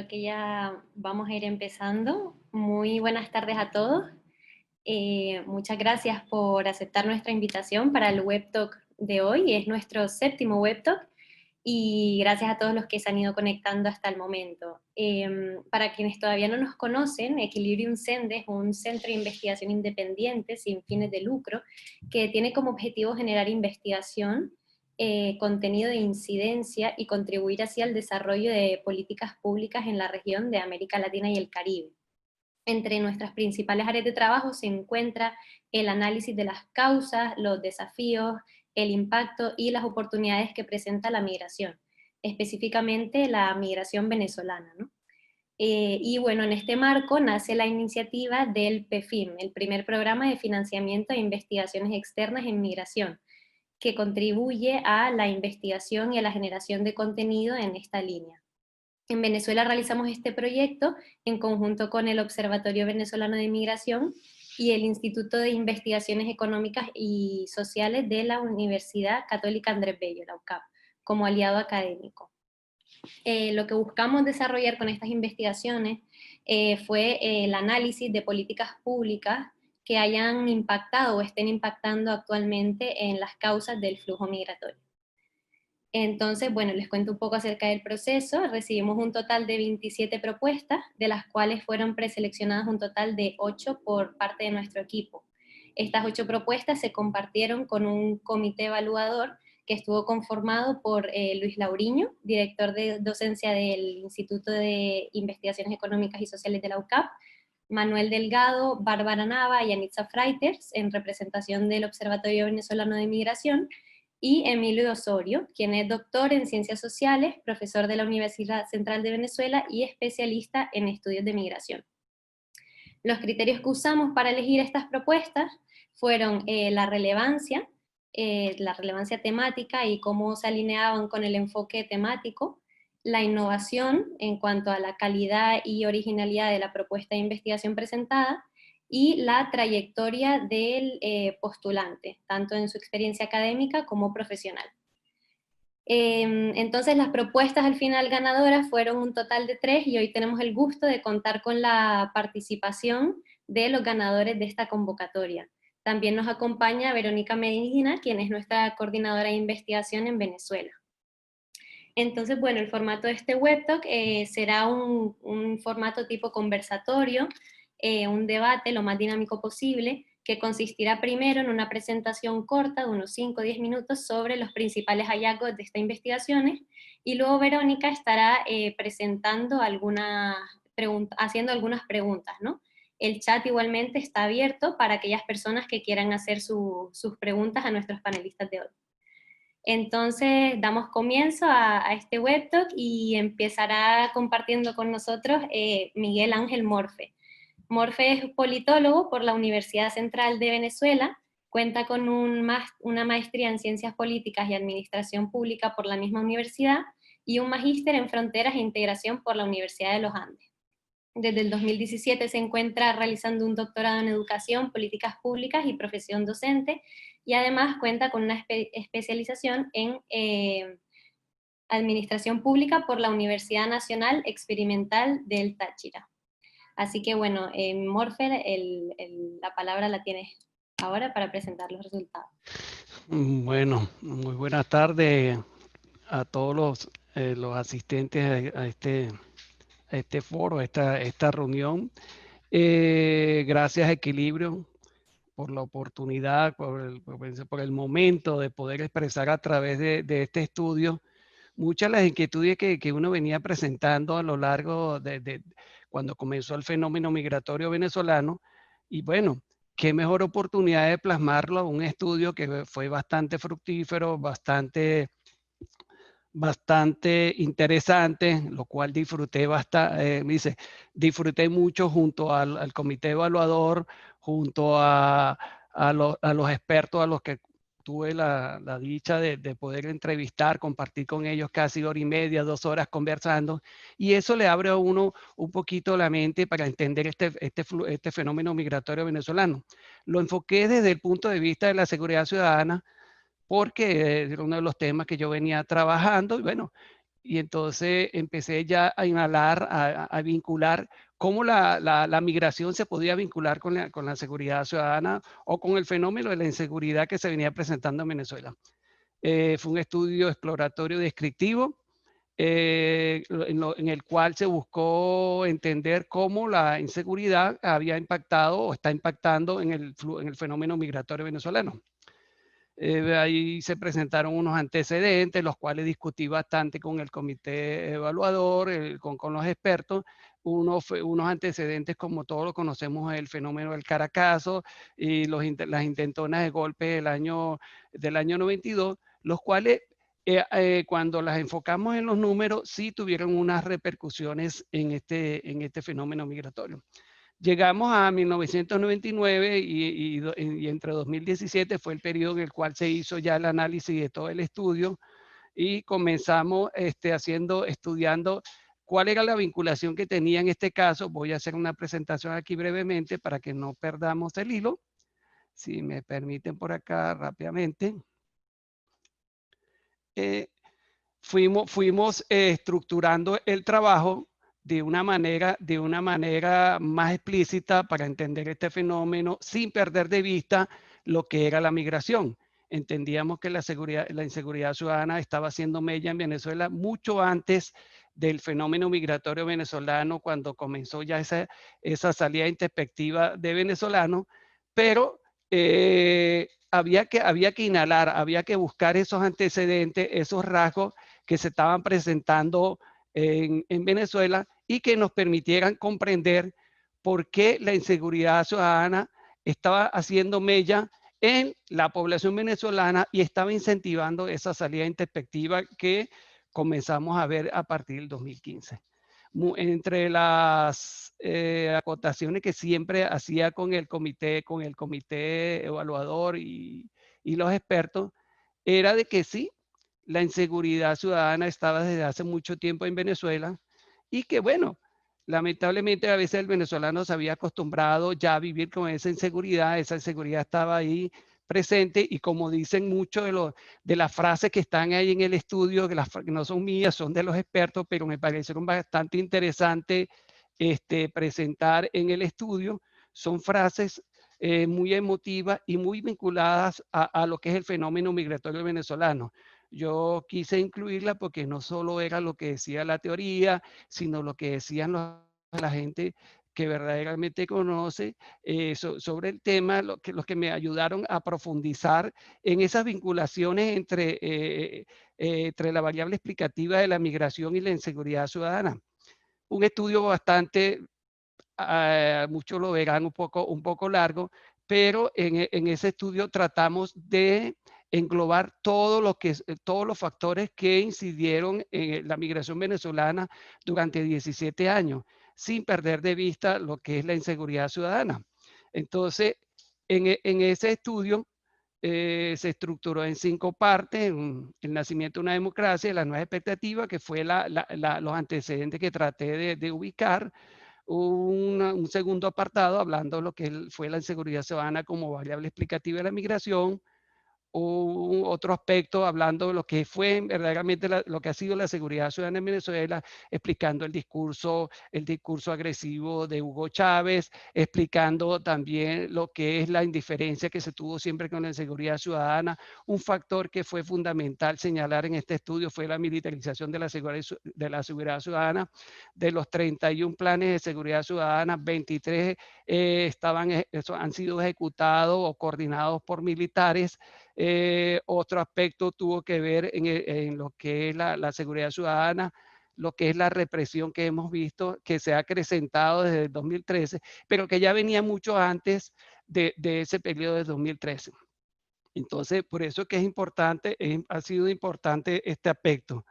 Creo que ya vamos a ir empezando. Muy buenas tardes a todos. Muchas gracias por aceptar nuestra invitación para el Web Talk de hoy. Es nuestro séptimo Web Talk y gracias a todos los que se han ido conectando hasta el momento. Para quienes todavía no nos conocen, Equilibrium Sende es un centro de investigación independiente sin fines de lucro que tiene como objetivo generar investigación, contenido de incidencia y contribuir así al desarrollo de políticas públicas en la región de América Latina y el Caribe. Entre nuestras principales áreas de trabajo se encuentra el análisis de las causas, los desafíos, el impacto y las oportunidades que presenta la migración, específicamente la migración venezolana, ¿no? Y bueno, en este marco nace la iniciativa del PEFIM, el primer programa de financiamiento de investigaciones externas en migración, que contribuye a la investigación y a la generación de contenido en esta línea. En Venezuela realizamos este proyecto en conjunto con el Observatorio Venezolano de Migración y el Instituto de Investigaciones Económicas y Sociales de la Universidad Católica Andrés Bello, la UCAP, como aliado académico. Lo que buscamos desarrollar con estas investigaciones fue el análisis de políticas públicas que hayan impactado o estén impactando actualmente en las causas del flujo migratorio. Entonces, bueno, les cuento un poco acerca del proceso. Recibimos un total de 27 propuestas, de las cuales fueron preseleccionadas un total de 8 por parte de nuestro equipo. Estas 8 propuestas se compartieron con un comité evaluador que estuvo conformado por Luis Lauriño, director de docencia del Instituto de Investigaciones Económicas y Sociales de la UCAP, Manuel Delgado, Bárbara Nava y Anitza Freiters, en representación del Observatorio Venezolano de Migración, y Emilio Osorio, quien es doctor en Ciencias Sociales, profesor de la Universidad Central de Venezuela y especialista en estudios de migración. Los criterios que usamos para elegir estas propuestas fueron la relevancia temática y cómo se alineaban con el enfoque temático, la innovación en cuanto a la calidad y originalidad de la propuesta de investigación presentada, y la trayectoria del postulante, tanto en su experiencia académica como profesional. Entonces las propuestas al final ganadoras fueron un total de 3 y hoy tenemos el gusto de contar con la participación de los ganadores de esta convocatoria. También nos acompaña Verónica Medina, quien es nuestra coordinadora de investigación en Venezuela. Entonces, bueno, el formato de este Web Talk será un formato tipo conversatorio, un debate lo más dinámico posible, que consistirá primero en una presentación corta de unos 5 o 10 minutos sobre los principales hallazgos de estas investigaciones, y luego Verónica estará presentando haciendo algunas preguntas, ¿no? El chat igualmente está abierto para aquellas personas que quieran hacer sus preguntas a nuestros panelistas de hoy. Entonces damos comienzo a este Web Talk y empezará compartiendo con nosotros Miguel Ángel Morfe. Morfe es politólogo por la Universidad Central de Venezuela, cuenta con una maestría en Ciencias Políticas y Administración Pública por la misma universidad y un magíster en Fronteras e Integración por la Universidad de los Andes. Desde el 2017 se encuentra realizando un doctorado en Educación, Políticas Públicas y Profesión Docente, y además cuenta con una especialización en Administración Pública por la Universidad Nacional Experimental del Táchira. Así que bueno, Morfer, la palabra la tienes ahora para presentar los resultados. Bueno, muy buenas tardes a todos los asistentes a este foro, a esta reunión. Gracias a Equilibrio por la oportunidad, por el momento de poder expresar a través de este estudio muchas de las inquietudes que uno venía presentando a lo largo de cuando comenzó el fenómeno migratorio venezolano. Y bueno, qué mejor oportunidad de plasmarlo a un estudio que fue bastante fructífero, bastante interesante, lo cual disfruté bastante, disfruté mucho junto al comité evaluador, junto a los expertos a los que tuve la dicha de poder entrevistar, compartir con ellos casi 1 hora y media, 2 horas conversando, y eso le abre a uno un poquito la mente para entender este fenómeno migratorio venezolano. Lo enfoqué desde el punto de vista de la seguridad ciudadana, porque era uno de los temas que yo venía trabajando, y bueno, y entonces empecé ya a inhalar, a vincular cómo la migración se podía vincular con la seguridad ciudadana o con el fenómeno de la inseguridad que se venía presentando en Venezuela. Fue un estudio exploratorio descriptivo en el cual se buscó entender cómo la inseguridad había impactado o está impactando en el fenómeno migratorio venezolano. Ahí se presentaron unos antecedentes, los cuales discutí bastante con el comité evaluador, con los expertos, unos antecedentes como todos lo conocemos, el fenómeno del Caracazo y las intentonas de golpe del año 92, los cuales cuando las enfocamos en los números sí tuvieron unas repercusiones en este fenómeno migratorio. Llegamos a 1999 y entre 2017 fue el periodo en el cual se hizo ya el análisis de todo el estudio y comenzamos estudiando cuál era la vinculación que tenía en este caso. Voy a hacer una presentación aquí brevemente para que no perdamos el hilo. Si me permiten por acá rápidamente. Fuimos estructurando el trabajo de una manera más explícita para entender este fenómeno sin perder de vista lo que era la migración. Entendíamos que la inseguridad ciudadana estaba haciendo mella en Venezuela mucho antes del fenómeno migratorio venezolano, cuando comenzó ya esa salida introspectiva de venezolanos, pero había que inhalar, había que buscar esos antecedentes, esos rasgos que se estaban presentando en Venezuela y que nos permitieran comprender por qué la inseguridad ciudadana estaba haciendo mella en la población venezolana y estaba incentivando esa salida introspectiva que comenzamos a ver a partir del 2015. Entre las acotaciones que siempre hacía con el comité evaluador y los expertos, era de que sí, la inseguridad ciudadana estaba desde hace mucho tiempo en Venezuela y que bueno, lamentablemente a veces el venezolano se había acostumbrado ya a vivir con esa inseguridad estaba ahí presente y como dicen muchos de las frases que están ahí en el estudio, que no son mías, son de los expertos, pero me parecieron bastante interesante presentar en el estudio, son frases muy emotivas y muy vinculadas a lo que es el fenómeno migratorio venezolano. Yo quise incluirla porque no solo era lo que decía la teoría, sino lo que decían la gente que verdaderamente conoce sobre el tema, los que me ayudaron a profundizar en esas vinculaciones entre la variable explicativa de la migración y la inseguridad ciudadana. Un estudio bastante, muchos lo verán un poco largo, pero en ese estudio tratamos de englobar todos los factores que incidieron en la migración venezolana durante 17 años, sin perder de vista lo que es la inseguridad ciudadana. Entonces, en ese estudio se estructuró en 5 partes: el nacimiento de una democracia, la nueva expectativa, que fue los antecedentes que traté de ubicar, un segundo apartado hablando de lo que fue la inseguridad ciudadana como variable explicativa de la migración, otro aspecto hablando de lo que fue verdaderamente lo que ha sido la seguridad ciudadana en Venezuela, explicando el discurso agresivo de Hugo Chávez, explicando también lo que es la indiferencia que se tuvo siempre con la inseguridad ciudadana. Un factor que fue fundamental señalar en este estudio fue la militarización de la seguridad ciudadana. De los 31 planes de seguridad ciudadana, 23 han sido ejecutados o coordinados por militares. Otro aspecto tuvo que ver en lo que es la seguridad ciudadana, lo que es la represión que hemos visto, que se ha acrecentado desde el 2013, pero que ya venía mucho antes de ese periodo de 2013. Entonces, por eso que es importante, ha sido importante este aspecto.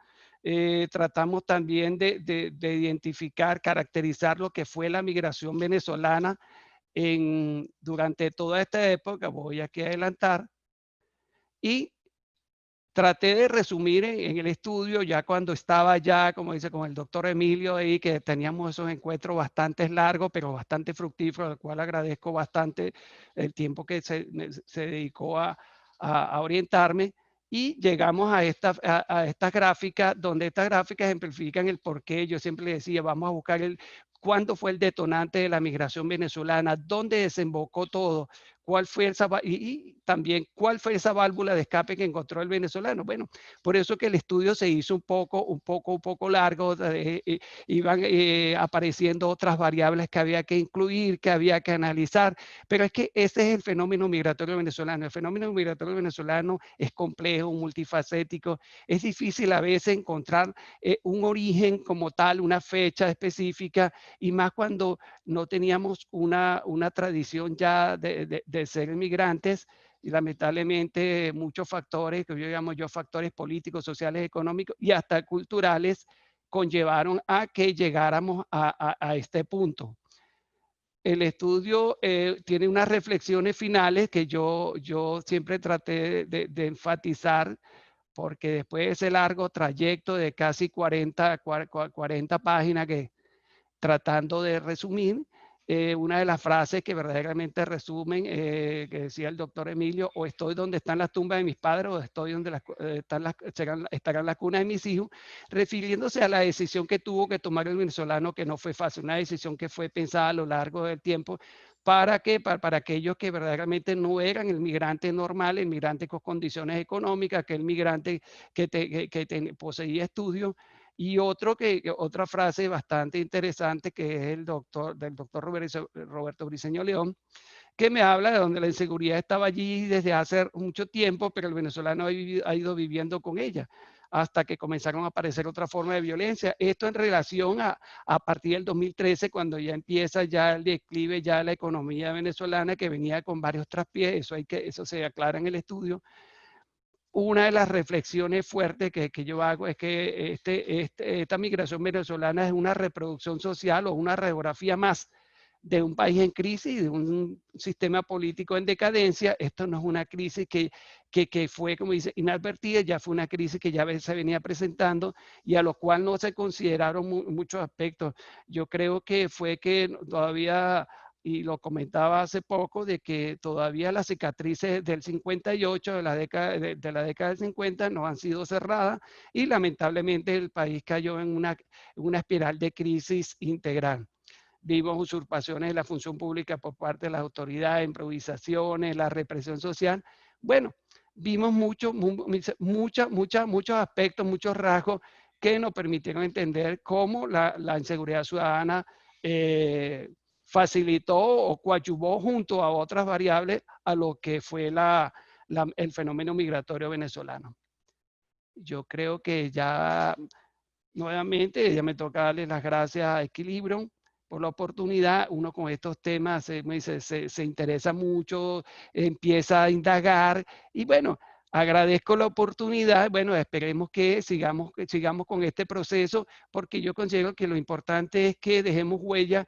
Tratamos también de identificar, caracterizar lo que fue la migración venezolana durante toda esta época. Voy aquí a adelantar. Y traté de resumir en el estudio, ya cuando estaba ya, como dice, con el doctor Emilio ahí, que teníamos esos encuentros bastante largos, pero bastante fructíferos, al cual agradezco bastante el tiempo que se dedicó a orientarme. y llegamos a estas gráficas, donde estas gráficas ejemplifican el porqué. Yo siempre le decía, vamos a buscar cuándo fue el detonante de la migración venezolana, dónde desembocó todo, cuál fue y también cuál fue esa válvula de escape que encontró el venezolano. Bueno, por eso que el estudio se hizo un poco largo, iban apareciendo otras variables que había que incluir, que había que analizar, pero es que ese es el fenómeno migratorio venezolano. El fenómeno migratorio venezolano es complejo, multifacético, es difícil a veces encontrar un origen como tal, una fecha específica, y más cuando no teníamos una tradición ya de ser inmigrantes, y lamentablemente muchos factores, que yo llamo factores políticos, sociales, económicos y hasta culturales, conllevaron a que llegáramos a este punto. El estudio tiene unas reflexiones finales que yo siempre traté de enfatizar, porque después de ese largo trayecto de casi 40 páginas que tratando de resumir, una de las frases que verdaderamente resumen, que decía el doctor Emilio: o estoy donde están las tumbas de mis padres, o estoy donde estarán las cunas de mis hijos, refiriéndose a la decisión que tuvo que tomar el venezolano, que no fue fácil, una decisión que fue pensada a lo largo del tiempo, para aquellos que verdaderamente no eran el migrante normal, el migrante con condiciones económicas, que el migrante que poseía estudios. Y otra frase bastante interesante, que es del doctor Roberto Briceño León, que me habla de donde la inseguridad estaba allí desde hace mucho tiempo, pero el venezolano ha ido viviendo con ella hasta que comenzaron a aparecer otras formas de violencia. Esto en relación a partir del 2013, cuando ya empieza ya el declive ya de la economía venezolana, que venía con varios traspiés. Eso se aclara en el estudio. Una de las reflexiones fuertes que yo hago es que esta migración venezolana es una reproducción social o una radiografía más de un país en crisis, de un sistema político en decadencia. Esto no es una crisis que fue, como dice, inadvertida, ya fue una crisis que ya se venía presentando y a lo cual no se consideraron muchos aspectos. Yo creo que fue que todavía, y lo comentaba hace poco, de que todavía las cicatrices del 58, de la década del 50, no han sido cerradas, y lamentablemente el país cayó en una espiral de crisis integral. Vimos usurpaciones de la función pública por parte de las autoridades, improvisaciones, la represión social. Bueno, vimos muchos aspectos, muchos rasgos que nos permitieron entender cómo la inseguridad ciudadana facilitó o coadyuvó junto a otras variables a lo que fue el fenómeno migratorio venezolano. Yo creo que ya nuevamente ya me toca darle las gracias a Equilibrium por la oportunidad. Uno con estos temas se interesa mucho, empieza a indagar, y bueno, agradezco la oportunidad. Bueno, esperemos que sigamos con este proceso, porque yo considero que lo importante es que dejemos huella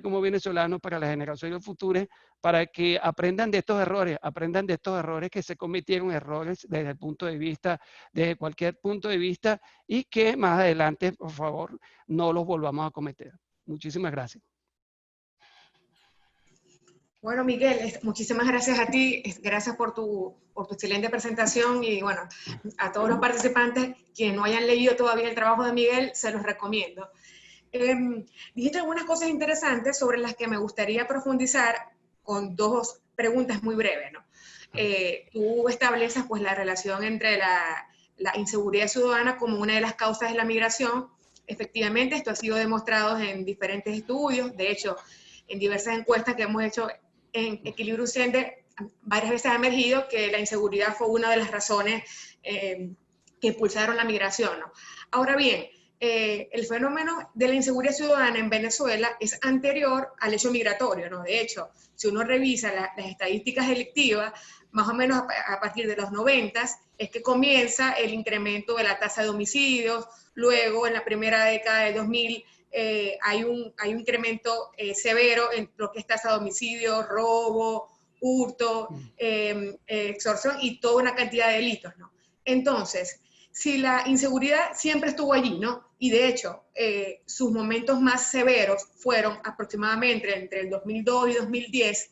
como venezolanos para las generaciones futuras, para que aprendan de estos errores que se cometieron, errores desde cualquier punto de vista, y que más adelante, por favor, no los volvamos a cometer. Muchísimas gracias. Bueno, Miguel, muchísimas gracias a ti, gracias por tu excelente presentación, y bueno, a todos los participantes, quienes no hayan leído todavía el trabajo de Miguel, se los recomiendo. Dijiste algunas cosas interesantes sobre las que me gustaría profundizar con dos preguntas muy breves, ¿no? Tú estableces pues la relación entre la inseguridad ciudadana como una de las causas de la migración. Efectivamente, esto ha sido demostrado en diferentes estudios. De hecho, en diversas encuestas que hemos hecho en Equilibrium Center, varias veces ha emergido que la inseguridad fue una de las razones que impulsaron la migración, ¿no? Ahora bien, el fenómeno de la inseguridad ciudadana en Venezuela es anterior al hecho migratorio, ¿no? De hecho, si uno revisa las estadísticas delictivas, más o menos a partir de los 90 es que comienza el incremento de la tasa de homicidios. Luego, en la primera década de 2000, hay un incremento severo en lo que es tasa de homicidio, robo, hurto, extorsión y toda una cantidad de delitos, ¿no? Entonces, si la inseguridad siempre estuvo allí, ¿no? Y de hecho, sus momentos más severos fueron aproximadamente entre el 2002 y 2010,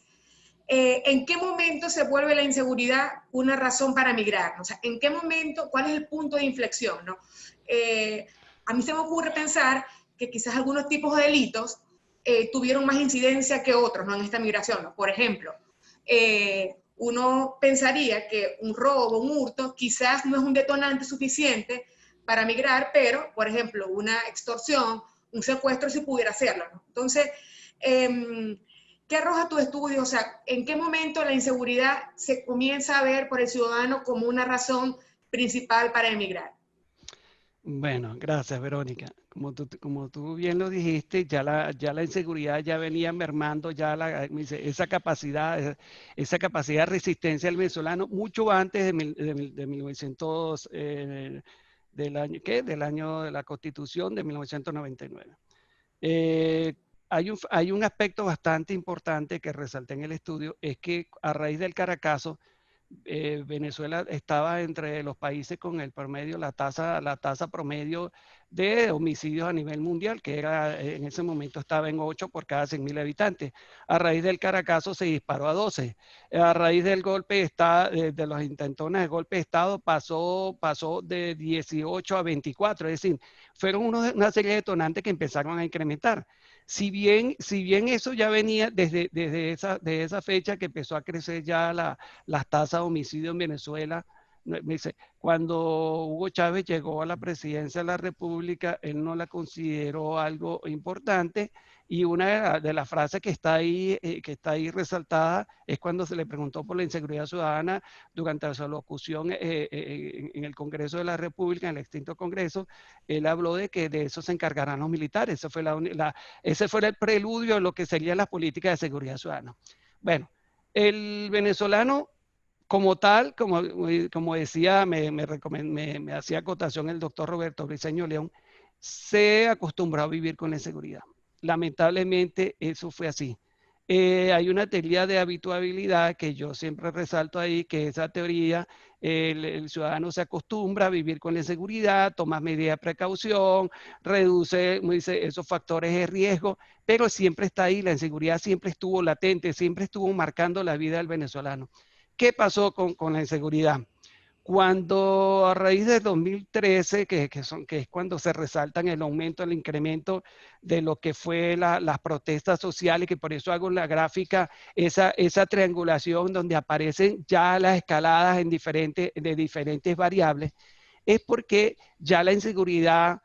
¿En qué momento se vuelve la inseguridad una razón para migrar? O sea, ¿en qué momento, cuál es el punto de inflexión, ¿no? A mí se me ocurre pensar que quizás algunos tipos de delitos tuvieron más incidencia que otros, ¿no? En esta migración, ¿no? Por ejemplo, uno pensaría que un robo, un hurto, quizás no es un detonante suficiente para migrar, pero, por ejemplo, una extorsión, un secuestro sí pudiera hacerlo, ¿no? Entonces, ¿qué arroja tu estudio? O sea, ¿en qué momento la inseguridad se comienza a ver por el ciudadano como una razón principal para emigrar? Bueno, gracias, Verónica. Como tú bien lo dijiste, ya la inseguridad ya venía mermando ya esa capacidad de resistencia del venezolano mucho antes de 1900, del año, ¿qué? Del año de la Constitución de 1999. Hay un aspecto bastante importante que resalté en el estudio, es que a raíz del Caracazo, Venezuela estaba entre los países con el promedio, la tasa promedio de homicidios a nivel mundial, que era, en ese momento estaba en 8 por cada 100.000 habitantes. A raíz del Caracazo se disparó a 12. A raíz del golpe de Estado, de los intentones de golpe de Estado, pasó de 18 a 24. Es decir, fueron una serie de detonantes que empezaron a incrementar. Si bien eso ya venía desde esa fecha que empezó a crecer ya las tasas de homicidio en Venezuela. Me dice, cuando Hugo Chávez llegó a la presidencia de la República, él no la consideró algo importante, y una de las frases que está ahí resaltada es cuando se le preguntó por la inseguridad ciudadana durante su locución en el Congreso de la República, en el extinto Congreso. Él habló de que de eso se encargarán los militares. Ese fue el preludio de lo que serían las políticas de seguridad ciudadana. Bueno, el venezolano como tal, como decía, me hacía acotación el doctor Roberto Briceño León, se acostumbró a vivir con la inseguridad. Lamentablemente eso fue así. Hay una teoría de habituabilidad que yo siempre resalto ahí, que esa teoría, el ciudadano se acostumbra a vivir con la inseguridad, toma medidas de precaución, reduce, dice, esos factores de riesgo, pero siempre está ahí, la inseguridad siempre estuvo latente, siempre estuvo marcando la vida del venezolano. ¿Qué pasó con la inseguridad? Cuando a raíz del 2013, que es cuando se resaltan el aumento, el incremento de lo que fue las protestas sociales, que por eso hago en la gráfica esa triangulación donde aparecen ya las escaladas de diferentes variables, es porque ya la inseguridad,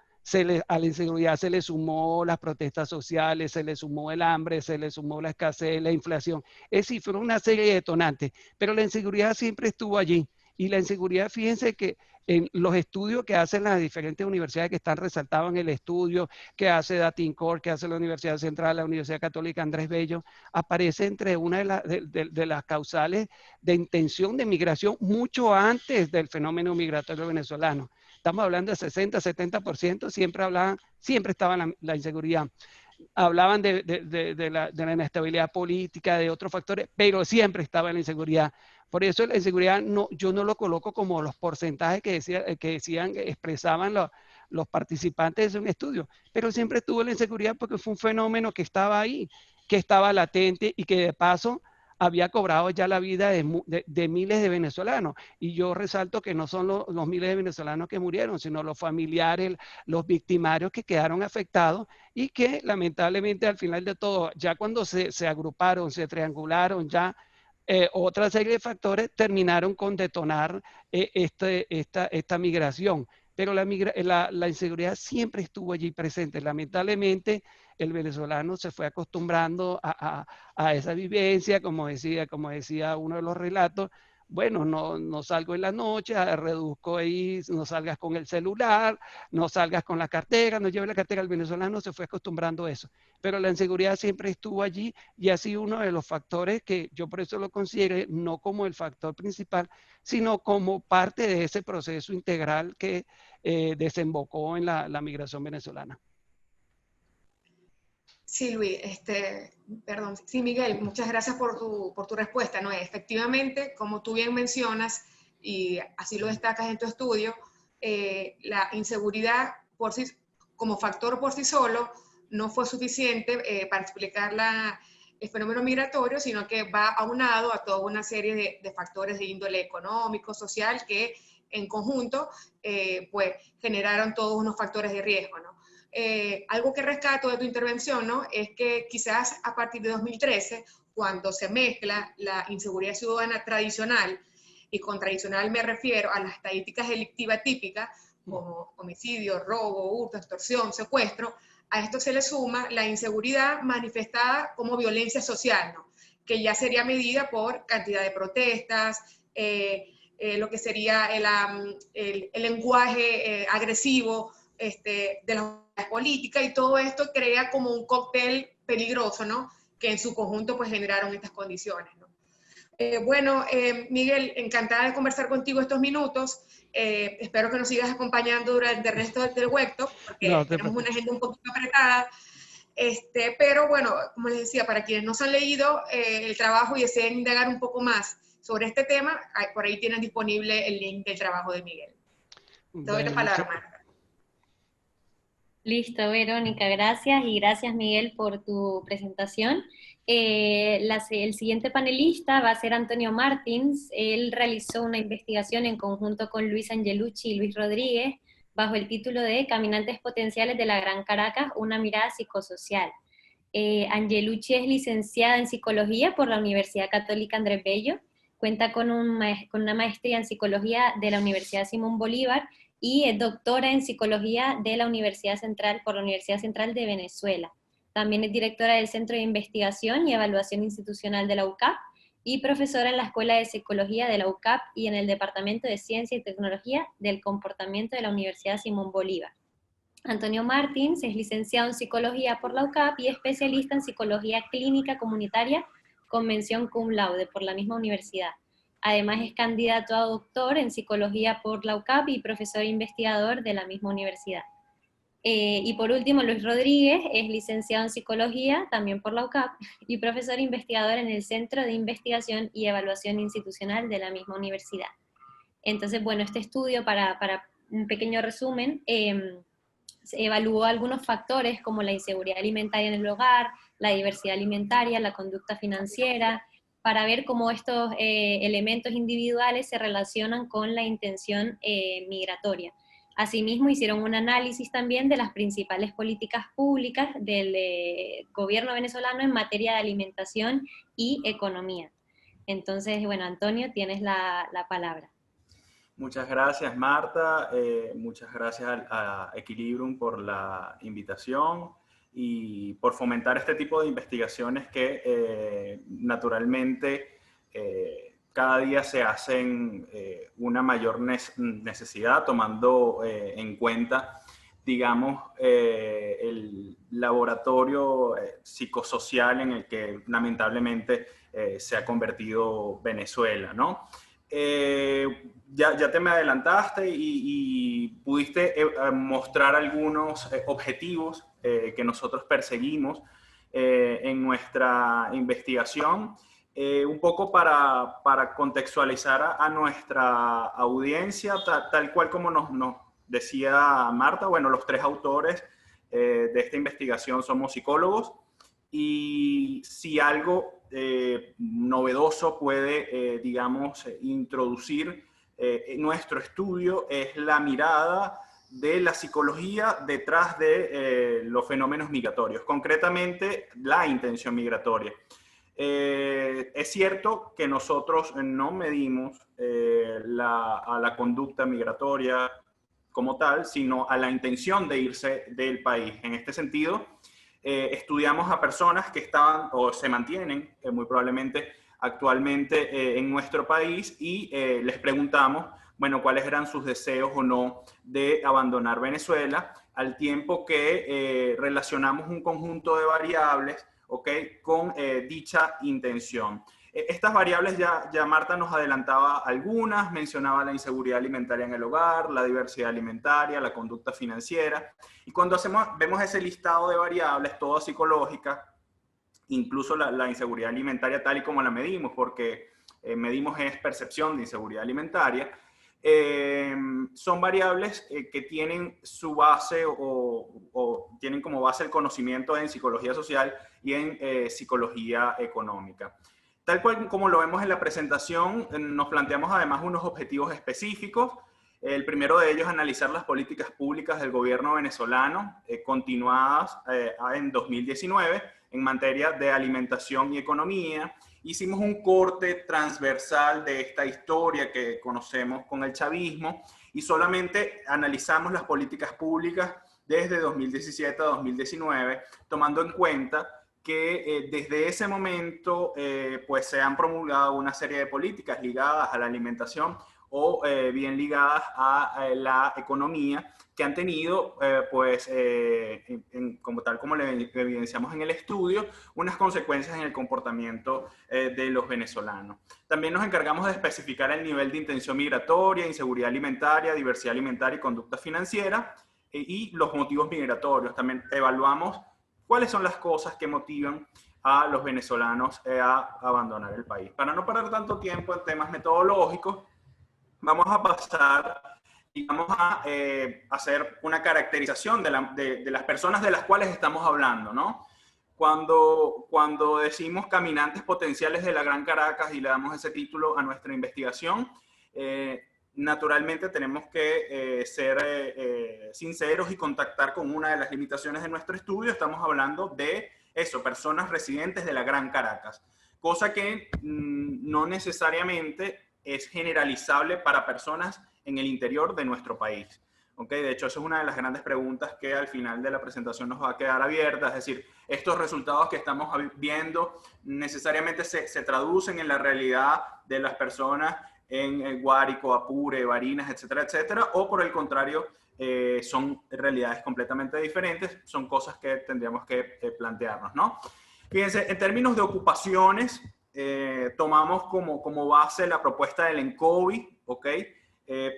a la inseguridad se le sumó las protestas sociales, se le sumó el hambre, se le sumó la escasez, la inflación. Es decir, fueron una serie de detonantes, pero la inseguridad siempre estuvo allí. Y la inseguridad, fíjense que en los estudios que hacen las diferentes universidades que están resaltados en el estudio, que hace Datincorp, que hace la Universidad Central, la Universidad Católica Andrés Bello, aparece entre una de las causales de intención de migración mucho antes del fenómeno migratorio venezolano. Estamos hablando de 60, 70%, siempre estaba la inseguridad. Hablaban de la inestabilidad política, de otros factores, pero siempre estaba la inseguridad. Por eso la inseguridad yo no lo coloco como los porcentajes que expresaban los participantes de un estudio, pero siempre estuvo la inseguridad porque fue un fenómeno que estaba ahí, que estaba latente y que de paso había cobrado ya la vida de miles de venezolanos. Y yo resalto que no son los miles de venezolanos que murieron, sino los familiares, los victimarios que quedaron afectados y que lamentablemente al final de todo, ya cuando se agruparon, se triangularon, ya otra serie de factores terminaron con detonar esta migración. Pero la inseguridad siempre estuvo allí presente. Lamentablemente, el venezolano se fue acostumbrando a esa vivencia, como decía uno de los relatos. Bueno, no salgo en la noche, reduzco ahí, no salgas con el celular, no salgas con la cartera, no lleves la cartera. El venezolano se fue acostumbrando a eso. Pero la inseguridad siempre estuvo allí y ha sido uno de los factores que yo por eso lo considero no como el factor principal, sino como parte de ese proceso integral que desembocó en la migración venezolana. Sí, Luis, perdón, sí, Miguel, muchas gracias por tu respuesta. No, efectivamente, como tú bien mencionas, y así lo destacas en tu estudio, la inseguridad como factor por sí solo no fue suficiente para explicar el fenómeno migratorio, sino que va aunado a toda una serie de factores de índole económico, social, que en conjunto pues generaron todos unos factores de riesgo, ¿no? Algo que rescato de tu intervención, ¿no?, es que quizás a partir de 2013, cuando se mezcla la inseguridad ciudadana tradicional, y con tradicional me refiero a las estadísticas delictivas típicas, como homicidio, robo, hurto, extorsión, secuestro, a esto se le suma la inseguridad manifestada como violencia social, ¿no?, que ya sería medida por cantidad de protestas, lo que sería el lenguaje agresivo de las políticas, y todo esto crea como un cóctel peligroso, ¿no?, que en su conjunto pues generaron estas condiciones, ¿no? Bueno, Miguel, encantada de conversar contigo estos minutos. Espero que nos sigas acompañando durante el resto del webtalk, porque tenemos una agenda un poquito apretada. Pero bueno, como les decía, para quienes no se han leído el trabajo y deseen indagar un poco más sobre este tema, por ahí tienen disponible el link del trabajo de Miguel. Te doy la palabra, Marta. Listo, Verónica, gracias, y gracias, Miguel, por tu presentación. El siguiente panelista va a ser Antonio Martins. Él realizó una investigación en conjunto con Luis Angelucci y Luis Rodríguez bajo el título de Caminantes Potenciales de la Gran Caracas, una mirada psicosocial. Angelucci es licenciada en Psicología por la Universidad Católica Andrés Bello, cuenta con una maestría en Psicología de la Universidad Simón Bolívar, y es doctora en Psicología de la Universidad Central por la Universidad Central de Venezuela. También es directora del Centro de Investigación y Evaluación Institucional de la UCAP y profesora en la Escuela de Psicología de la UCAP y en el Departamento de Ciencia y Tecnología del Comportamiento de la Universidad Simón Bolívar. Antonio Martins es licenciado en Psicología por la UCAP y especialista en Psicología Clínica Comunitaria con mención cum laude por la misma universidad. Además es candidato a doctor en Psicología por la UCAP y profesor investigador de la misma universidad. Y por último, Luis Rodríguez es licenciado en Psicología, también por la UCAP, y profesor investigador en el Centro de Investigación y Evaluación Institucional de la misma universidad. Entonces, bueno, este estudio, para un pequeño resumen, se evaluó algunos factores como la inseguridad alimentaria en el hogar, la diversidad alimentaria, la conducta financiera, para ver cómo estos elementos individuales se relacionan con la intención migratoria. Asimismo, hicieron un análisis también de las principales políticas públicas del gobierno venezolano en materia de alimentación y economía. Entonces, bueno, Antonio, tienes la palabra. Muchas gracias, Marta. Muchas gracias a Equilibrium por la invitación y por fomentar este tipo de investigaciones que naturalmente cada día se hacen una mayor necesidad, tomando en cuenta, digamos, el laboratorio psicosocial en el que lamentablemente se ha convertido Venezuela, ¿no? Ya te me adelantaste y pudiste mostrar algunos objetivos que nosotros perseguimos en nuestra investigación, un poco para contextualizar a nuestra audiencia, tal cual como nos decía Marta. Bueno, los tres autores de esta investigación somos psicólogos, y si algo novedoso puede, digamos, introducir nuestro estudio es la mirada de la psicología detrás de los fenómenos migratorios, concretamente la intención migratoria. Es cierto que nosotros no medimos a la conducta migratoria como tal, sino a la intención de irse del país. En este sentido, estudiamos a personas que estaban o se mantienen muy probablemente actualmente en nuestro país, y les preguntamos, bueno, cuáles eran sus deseos o no de abandonar Venezuela, al tiempo que relacionamos un conjunto de variables, ¿okay?, con dicha intención. Estas variables ya Marta nos adelantaba algunas, mencionaba la inseguridad alimentaria en el hogar, la diversidad alimentaria, la conducta financiera. Y cuando vemos ese listado de variables, todas psicológicas, incluso la inseguridad alimentaria tal y como la medimos, porque medimos es percepción de inseguridad alimentaria, son variables que tienen su base o tienen como base el conocimiento en psicología social y en psicología económica. Tal cual como lo vemos en la presentación, nos planteamos además unos objetivos específicos. El primero de ellos es analizar las políticas públicas del gobierno venezolano continuadas en 2019 en materia de alimentación y economía. Hicimos un corte transversal de esta historia que conocemos con el chavismo y solamente analizamos las políticas públicas desde 2017 a 2019, tomando en cuenta que desde ese momento pues se han promulgado una serie de políticas ligadas a la alimentación o bien ligadas a la economía que han tenido, como tal como le evidenciamos en el estudio, unas consecuencias en el comportamiento de los venezolanos. También nos encargamos de especificar el nivel de intención migratoria, inseguridad alimentaria, diversidad alimentaria y conducta financiera y los motivos migratorios. También evaluamos cuáles son las cosas que motivan a los venezolanos a abandonar el país. Para no perder tanto tiempo en temas metodológicos, vamos a pasar y vamos a hacer una caracterización de las personas de las cuales estamos hablando, ¿no? Cuando decimos caminantes potenciales de la Gran Caracas y le damos ese título a nuestra investigación, naturalmente tenemos que ser sinceros y contactar con una de las limitaciones de nuestro estudio. Estamos hablando de eso, personas residentes de la Gran Caracas, cosa que no necesariamente es generalizable para personas en el interior de nuestro país. ¿Okay? De hecho, eso es una de las grandes preguntas que al final de la presentación nos va a quedar abierta, es decir, estos resultados que estamos viendo necesariamente se traducen en la realidad de las personas en Guárico, Apure, Barinas, etcétera, etcétera, o por el contrario, son realidades completamente diferentes, son cosas que tendríamos que plantearnos, ¿no? Fíjense, en términos de ocupaciones, tomamos como base la propuesta del ENCOBI, ¿ok?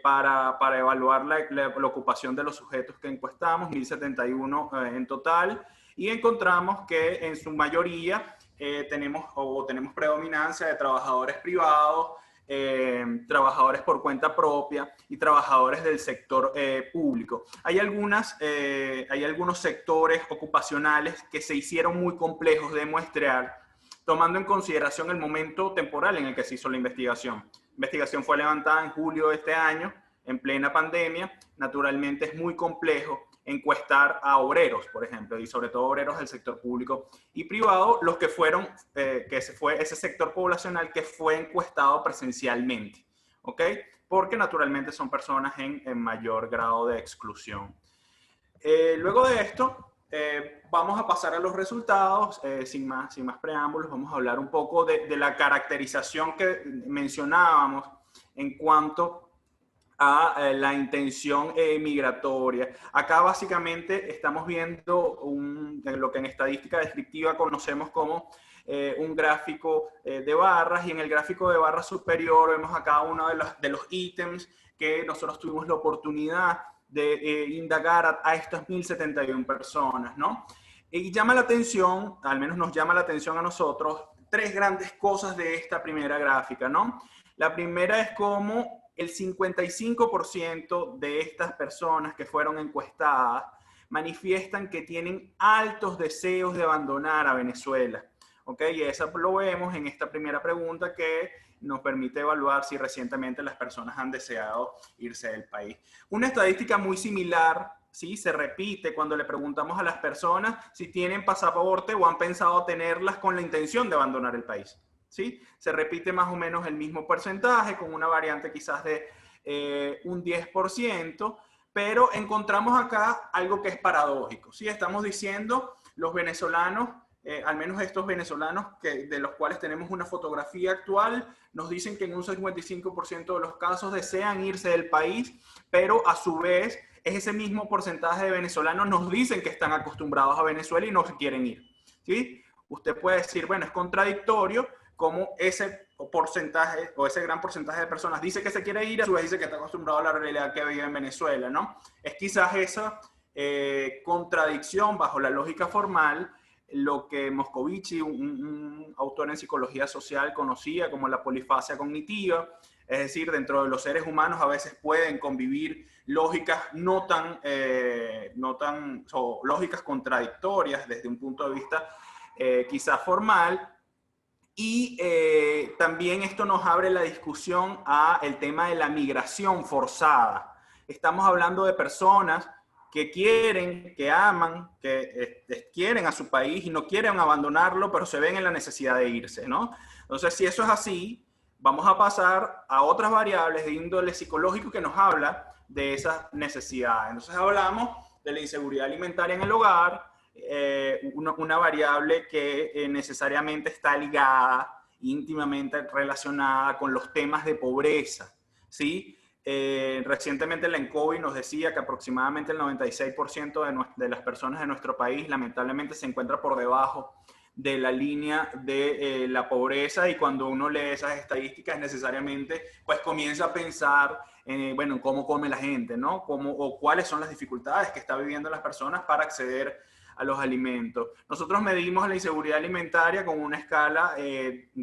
Para evaluar la ocupación de los sujetos que encuestamos, 1071 en total, y encontramos que en su mayoría tenemos predominancia de trabajadores privados, trabajadores por cuenta propia y trabajadores del sector público. Hay algunos sectores ocupacionales que se hicieron muy complejos de muestrear, tomando en consideración el momento temporal en el que se hizo la investigación. La investigación fue levantada en julio de este año, en plena pandemia. Naturalmente es muy complejo encuestar a obreros, por ejemplo, y sobre todo obreros del sector público y privado, los que fueron, fue ese sector poblacional que fue encuestado presencialmente, ¿ok? Porque naturalmente son personas en mayor grado de exclusión. Luego de esto, vamos a pasar a los resultados, sin más preámbulos. Vamos a hablar un poco de la caracterización que mencionábamos en cuanto a la intención migratoria. Acá básicamente estamos viendo lo que en estadística descriptiva conocemos como un gráfico de barras, y en el gráfico de barras superior vemos a cada uno de los ítems que nosotros tuvimos la oportunidad de indagar a estas 1071 personas, ¿no? Y llama la atención, al menos nos llama la atención a nosotros, tres grandes cosas de esta primera gráfica, ¿no? La primera es cómo el 55% de estas personas que fueron encuestadas manifiestan que tienen altos deseos de abandonar a Venezuela, ¿ok? Y eso lo vemos en esta primera pregunta que nos permite evaluar si recientemente las personas han deseado irse del país. Una estadística muy similar, ¿sí?, se repite cuando le preguntamos a las personas si tienen pasaporte o han pensado tenerlas con la intención de abandonar el país, ¿sí? Se repite más o menos el mismo porcentaje, con una variante quizás de un 10%, pero encontramos acá algo que es paradójico, ¿sí? Estamos diciendo los venezolanos, al menos estos venezolanos de los cuales tenemos una fotografía actual, nos dicen que en un 55% de los casos desean irse del país, pero a su vez ese mismo porcentaje de venezolanos nos dicen que están acostumbrados a Venezuela y no se quieren ir, ¿sí? Usted puede decir, bueno, es contradictorio como ese porcentaje o ese gran porcentaje de personas dice que se quiere ir, a su vez dice que está acostumbrado a la realidad que vive en Venezuela, ¿no? Es quizás esa contradicción bajo la lógica formal lo que Moscovici, un autor en psicología social, conocía como la polifasia cognitiva, Es decir, dentro de los seres humanos a veces pueden convivir lógicas lógicas contradictorias desde un punto de vista quizás formal. Y también esto nos abre la discusión a el tema de la migración forzada. Estamos hablando de personas que quieren, que aman, que quieren a su país y no quieren abandonarlo, pero se ven en la necesidad de irse, ¿no? Entonces, si eso es así, vamos a pasar a otras variables de índole psicológico que nos habla de esas necesidades. Entonces, hablamos de la inseguridad alimentaria en el hogar, una variable que necesariamente está ligada, íntimamente relacionada con los temas de pobreza, ¿sí? Recientemente la ENCOBI nos decía que aproximadamente el 96% de las personas de nuestro país lamentablemente se encuentra por debajo de la línea de la pobreza, y cuando uno lee esas estadísticas necesariamente pues comienza a pensar bueno, en cómo come la gente, ¿no? O cuáles son las dificultades que está viviendo las personas para acceder a los alimentos. Nosotros medimos la inseguridad alimentaria con una escala,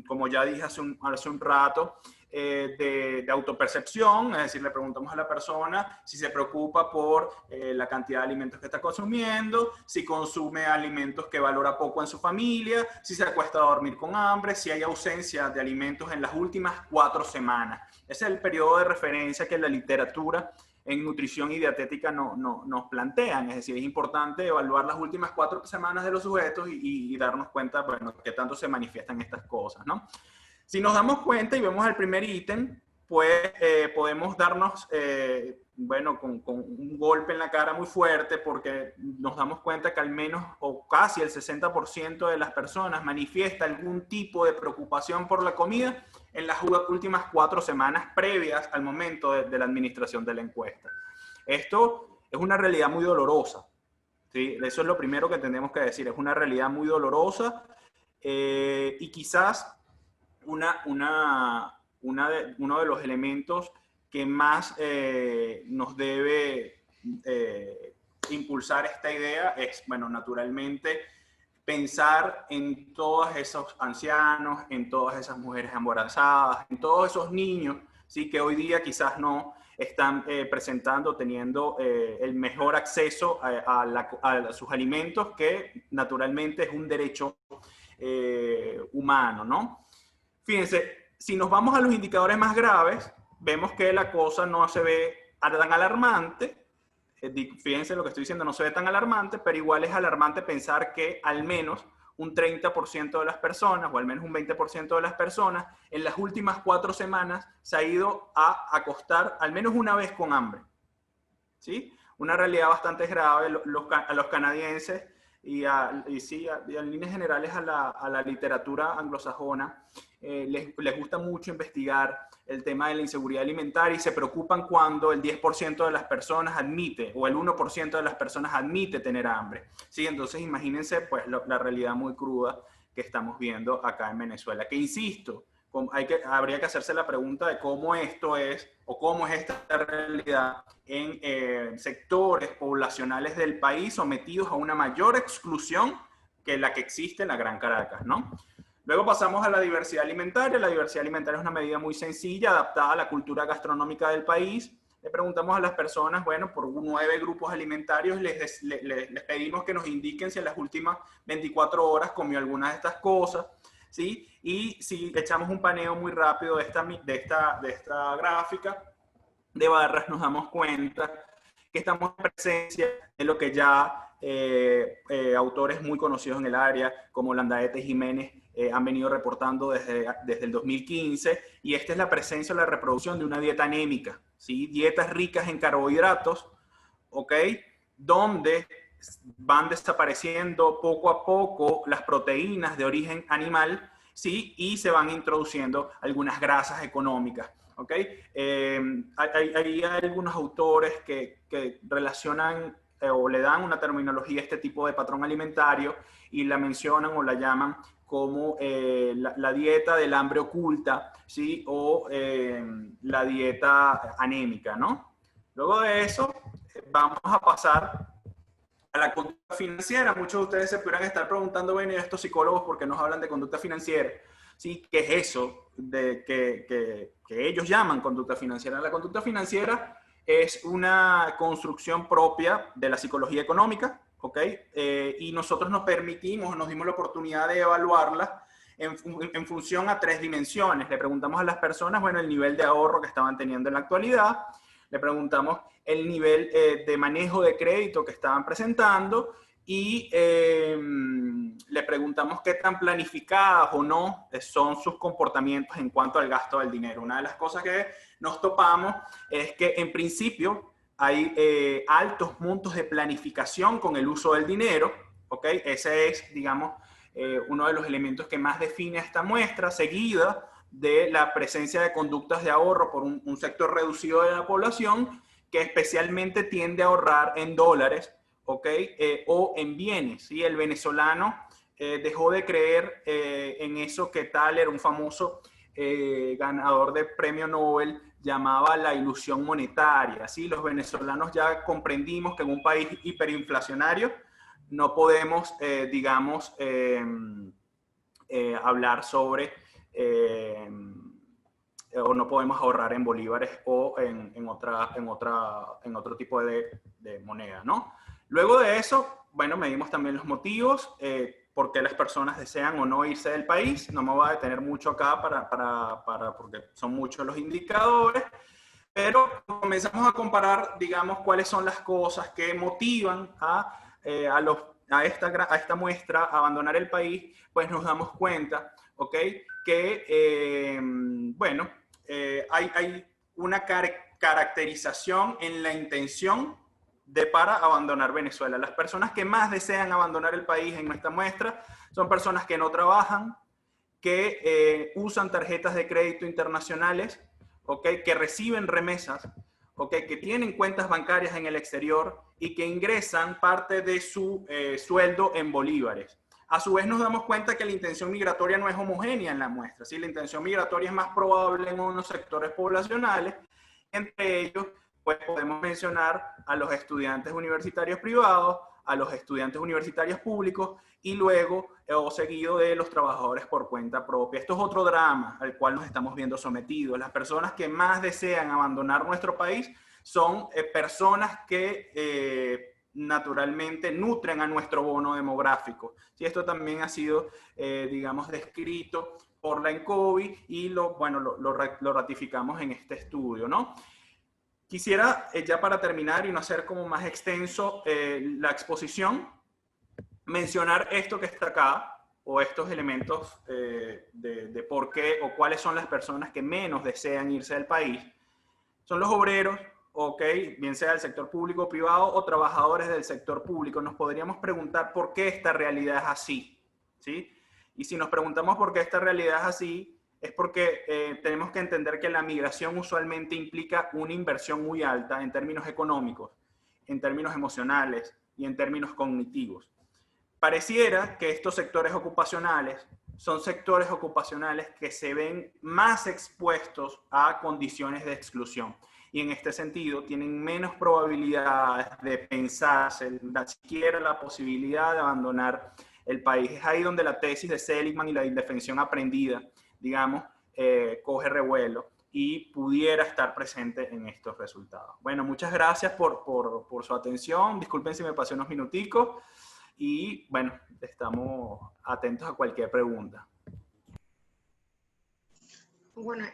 como ya dije hace un rato, de autopercepción, es decir, le preguntamos a la persona si se preocupa por la cantidad de alimentos que está consumiendo, si consume alimentos que valora poco en su familia, si se acuesta a dormir con hambre, si hay ausencia de alimentos en las últimas 4 semanas. Ese es el periodo de referencia que la literatura en nutrición y dietética nos plantean. Es decir, es importante evaluar las últimas 4 semanas de los sujetos y darnos cuenta, bueno, qué tanto se manifiestan estas cosas, ¿no? Si nos damos cuenta y vemos el primer ítem, pues podemos darnos, bueno, con un golpe en la cara muy fuerte, porque nos damos cuenta que al menos o casi el 60% de las personas manifiesta algún tipo de preocupación por la comida en las últimas 4 semanas previas al momento de la administración de la encuesta. Esto es una realidad muy dolorosa, ¿sí? Eso es lo primero que tenemos que decir, es una realidad muy dolorosa, y quizás uno de los elementos que más nos debe impulsar esta idea es, bueno, naturalmente, pensar en todos esos ancianos, en todas esas mujeres embarazadas, en todos esos niños, ¿sí? Que hoy día quizás no están teniendo el mejor acceso a sus alimentos, que naturalmente es un derecho humano, ¿no? Fíjense, si nos vamos a los indicadores más graves, vemos que la cosa no se ve tan alarmante. Fíjense lo que estoy diciendo, no se ve tan alarmante, pero igual es alarmante pensar que al menos un 30% de las personas, o al menos un 20% de las personas, en las últimas 4 semanas se ha ido a acostar al menos una vez con hambre, ¿sí? Una realidad bastante grave. A los canadienses y en líneas generales a la literatura anglosajona les gusta mucho investigar el tema de la inseguridad alimentaria, y se preocupan cuando el 10% de las personas admite, o el 1% de las personas admite tener hambre, ¿sí? Entonces imagínense pues la realidad muy cruda que estamos viendo acá en Venezuela, que insisto, habría que hacerse la pregunta de cómo esto es, o cómo es esta realidad en sectores poblacionales del país sometidos a una mayor exclusión que la que existe en la Gran Caracas, ¿no? Luego pasamos a la diversidad alimentaria. La diversidad alimentaria es una medida muy sencilla, adaptada a la cultura gastronómica del país. Le preguntamos a las personas, bueno, por 9 grupos alimentarios, les pedimos que nos indiquen si en las últimas 24 horas comió alguna de estas cosas, ¿sí? Y si echamos un paneo muy rápido de esta gráfica de barras, nos damos cuenta que estamos en presencia de lo que ya autores muy conocidos en el área, como Landaeta y Jiménez, han venido reportando desde el 2015, y esta es la presencia o la reproducción de una dieta anémica, ¿sí? Dietas ricas en carbohidratos, ¿ok? Donde van desapareciendo poco a poco las proteínas de origen animal, ¿sí? Y se van introduciendo algunas grasas económicas, ¿ok? Hay algunos autores que relacionan o le dan una terminología a este tipo de patrón alimentario, y la mencionan o la llaman como la dieta del hambre oculta, ¿sí? O la dieta anémica, ¿no? Luego de eso, vamos a pasar a la conducta financiera. Muchos de ustedes se pudieran estar preguntando, bueno, ¿y estos psicólogos por qué nos hablan de conducta financiera? ¿sí? ¿Qué es eso de que ellos llaman conducta financiera? La conducta financiera es una construcción propia de la psicología económica, ¿ok? Y nosotros nos dimos la oportunidad de evaluarla en función a 3 dimensiones. Le preguntamos a las personas, bueno, el nivel de ahorro que estaban teniendo en la actualidad, le preguntamos el nivel de manejo de crédito que estaban presentando y le preguntamos qué tan planificadas o no son sus comportamientos en cuanto al gasto del dinero. Una de las cosas que nos topamos es que en principio hay altos montos de planificación con el uso del dinero, ¿ok? Ese es, digamos, uno de los elementos que más define esta muestra, seguida de la presencia de conductas de ahorro por un sector reducido de la población que especialmente tiende a ahorrar en dólares, ¿ok? O en bienes, ¿sí? El venezolano dejó de creer en eso que Thaler, un famoso ganador de premio Nobel, llamaba la ilusión monetaria, ¿sí? Los venezolanos ya comprendimos que en un país hiperinflacionario no podemos, digamos, hablar sobre, o no podemos ahorrar en bolívares o en otro tipo de moneda, ¿no? Luego de eso, bueno, medimos también los motivos, por qué las personas desean o no irse del país. No me voy a detener mucho acá porque son muchos los indicadores, pero comenzamos a comparar, digamos, cuáles son las cosas que motivan a esta muestra a abandonar el país. Pues nos damos cuenta, ¿ok? Que, bueno, hay una caracterización en la intención para abandonar Venezuela. Las personas que más desean abandonar el país en nuestra muestra son personas que no trabajan, que usan tarjetas de crédito internacionales, ¿okay? Que reciben remesas, ¿okay? Que tienen cuentas bancarias en el exterior y que ingresan parte de su sueldo en bolívares. A su vez nos damos cuenta que la intención migratoria no es homogénea en la muestra, ¿sí? La intención migratoria es más probable en unos sectores poblacionales, entre ellos pues podemos mencionar a los estudiantes universitarios privados, a los estudiantes universitarios públicos y luego o seguido de los trabajadores por cuenta propia. Esto es otro drama al cual nos estamos viendo sometidos. Las personas que más desean abandonar nuestro país son personas que naturalmente nutren a nuestro bono demográfico. Y esto también ha sido, digamos, descrito por la ENCOVI y lo ratificamos en este estudio, ¿no? Quisiera, ya para terminar y no hacer como más extenso la exposición, mencionar esto que está acá, o estos elementos de por qué o cuáles son las personas que menos desean irse del país. Son los obreros, ¿ok? Bien sea del sector público o privado o trabajadores del sector público. Nos podríamos preguntar por qué esta realidad es así, ¿sí? Y si nos preguntamos por qué esta realidad es así, es porque tenemos que entender que la migración usualmente implica una inversión muy alta en términos económicos, en términos emocionales y en términos cognitivos. Pareciera que estos sectores ocupacionales son sectores ocupacionales que se ven más expuestos a condiciones de exclusión y en este sentido tienen menos probabilidades de pensarse, siquiera la posibilidad de abandonar el país. Es ahí donde la tesis de Seligman y la indefensión aprendida, digamos, coge revuelo y pudiera estar presente en estos resultados. Bueno, muchas gracias por su atención. Disculpen si me pasé unos minuticos y, bueno, estamos atentos a cualquier pregunta. Bueno,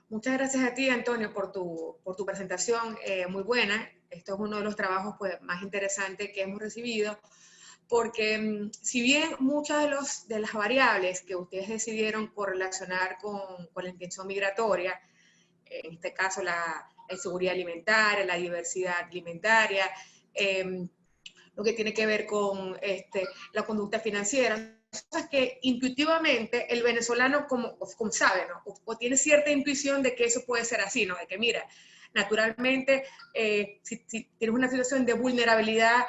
muchas gracias a ti, Antonio, por tu presentación muy buena. Esto es uno de los trabajos pues, más interesantes que hemos recibido, porque si bien muchas de las variables que ustedes decidieron correlacionar con la intención migratoria, en este caso la seguridad alimentaria, la diversidad alimentaria, lo que tiene que ver con la conducta financiera, cosas que intuitivamente el venezolano como sabe, ¿no? O tiene cierta intuición de que eso puede ser así, ¿no? De que mira, naturalmente, si tienes una situación de vulnerabilidad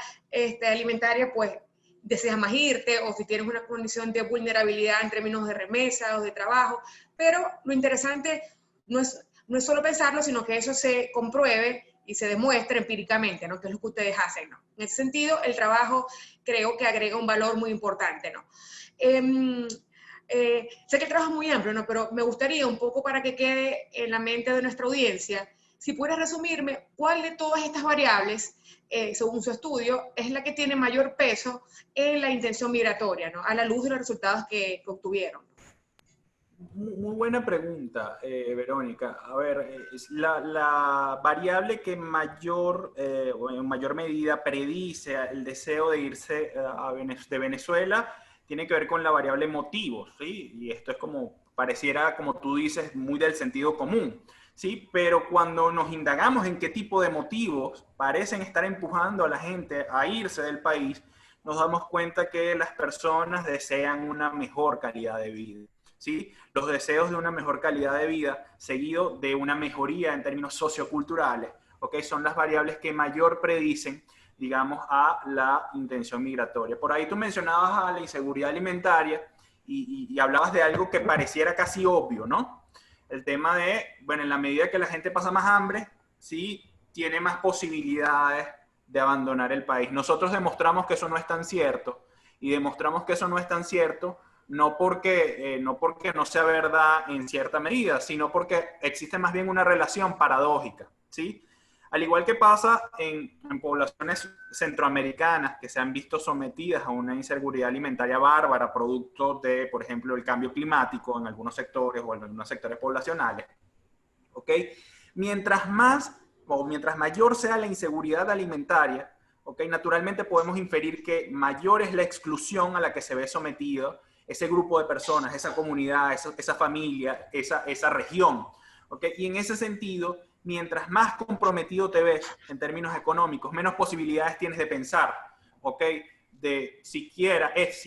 alimentaria, pues deseas más irte, o si tienes una condición de vulnerabilidad en términos de remesa o de trabajo, pero lo interesante no es solo pensarlo, sino que eso se compruebe y se demuestre empíricamente, ¿no? Que es lo que ustedes hacen, ¿no? En ese sentido, el trabajo creo que agrega un valor muy importante, ¿no? Sé que el trabajo es muy amplio, ¿no? Pero me gustaría un poco para que quede en la mente de nuestra audiencia, si pudieras resumirme cuál de todas estas variables, según su estudio, es la que tiene mayor peso en la intención migratoria, ¿no? A la luz de los resultados que obtuvieron. Muy buena pregunta, Verónica. A ver, la variable que o en mayor medida predice el deseo de irse de Venezuela tiene que ver con la variable motivos, ¿sí? Y esto es como, pareciera, como tú dices, muy del sentido común, ¿sí? Pero cuando nos indagamos en qué tipo de motivos parecen estar empujando a la gente a irse del país, nos damos cuenta que las personas desean una mejor calidad de vida, ¿sí? Los deseos de una mejor calidad de vida, seguido de una mejoría en términos socioculturales, ¿ok? Son las variables que mayor predicen, digamos, a la intención migratoria. Por ahí tú mencionabas a la inseguridad alimentaria y hablabas de algo que pareciera casi obvio, ¿no? El tema de, bueno, en la medida que la gente pasa más hambre, sí, tiene más posibilidades de abandonar el país. Nosotros demostramos que eso no es tan cierto, y demostramos que eso no es tan cierto no porque no sea verdad en cierta medida, sino porque existe más bien una relación paradójica, ¿sí? Al igual que pasa en poblaciones centroamericanas que se han visto sometidas a una inseguridad alimentaria bárbara, producto de, por ejemplo, el cambio climático en algunos sectores o en algunos sectores poblacionales, ¿ok? Mientras mayor sea la inseguridad alimentaria, ¿ok? Naturalmente podemos inferir que mayor es la exclusión a la que se ve sometido ese grupo de personas, esa comunidad, esa familia, esa región, ¿ok? Y en ese sentido, mientras más comprometido te ves en términos económicos, menos posibilidades tienes de pensar, ¿ok? De si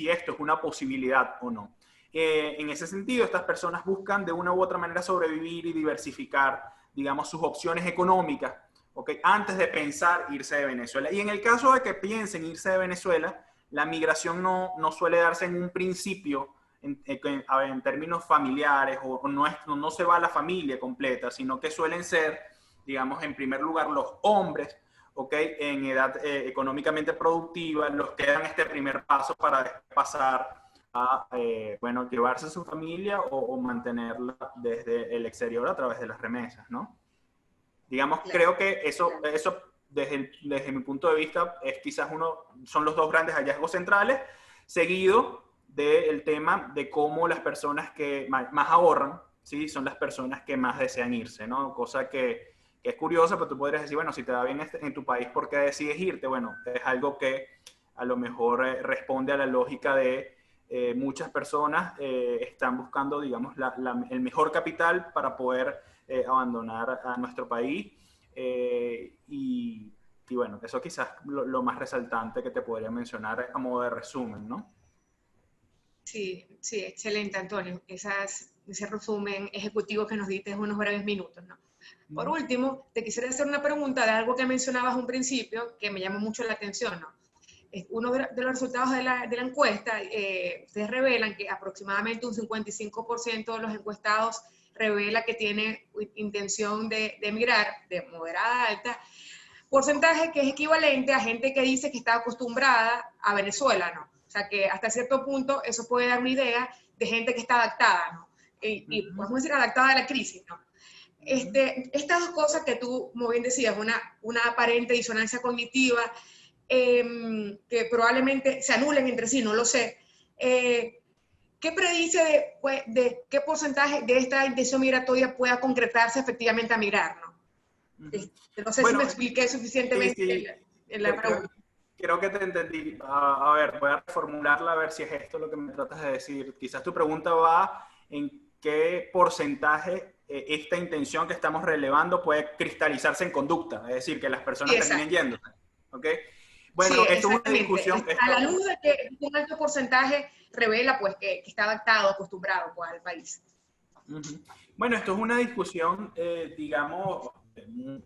esto es una posibilidad o no. En ese sentido, estas personas buscan de una u otra manera sobrevivir y diversificar, digamos, sus opciones económicas, ¿ok? Antes de pensar irse de Venezuela. Y en el caso de que piensen irse de Venezuela, la migración no suele darse en un principio en términos familiares o no se va a la familia completa, sino que suelen ser, digamos, en primer lugar los hombres, ¿ok? En edad económicamente productiva, los que dan este primer paso para pasar a, bueno, llevarse a su familia o mantenerla desde el exterior a través de las remesas, ¿no? Digamos, creo que eso desde mi punto de vista, son los dos grandes hallazgos centrales, seguido del tema de cómo las personas que más ahorran, ¿sí? Son las personas que más desean irse, ¿no? Cosa que es curiosa, pero tú podrías decir, bueno, si te va bien en tu país, ¿por qué decides irte? Bueno, es algo que a lo mejor responde a la lógica de muchas personas están buscando, digamos, el mejor capital para poder abandonar a nuestro país. Y bueno, eso quizás lo más resaltante que te podría mencionar a modo de resumen, ¿no? Sí, excelente, Antonio. Ese resumen ejecutivo que nos diste en unos breves minutos, ¿no? Por último, te quisiera hacer una pregunta de algo que mencionabas un principio que me llamó mucho la atención, ¿no? Uno de los resultados de la encuesta, ustedes revelan que aproximadamente un 55% de los encuestados revela que tiene intención de emigrar, de moderada a alta, porcentaje que es equivalente a gente que dice que está acostumbrada a Venezuela, ¿no? O sea, que hasta cierto punto eso puede dar una idea de gente que está adaptada, ¿no? Y podemos decir adaptada a la crisis, ¿no? Estas dos cosas que tú, como bien decías, una aparente disonancia cognitiva, que probablemente se anulen entre sí, no lo sé. ¿Qué predice de qué porcentaje de esta intención migratoria pueda concretarse efectivamente a migrar, ¿no? No sé si me expliqué suficientemente en la pregunta. Creo que te entendí. A ver, voy a reformularla a ver si es esto lo que me tratas de decir. Quizás tu pregunta va en qué porcentaje esta intención que estamos relevando puede cristalizarse en conducta, es decir, que las personas terminen yéndose. ¿Ok? Bueno, esto es una discusión. A la luz de que un alto porcentaje revela pues que está adaptado, acostumbrado pues, al país. Bueno, esto es una discusión, digamos,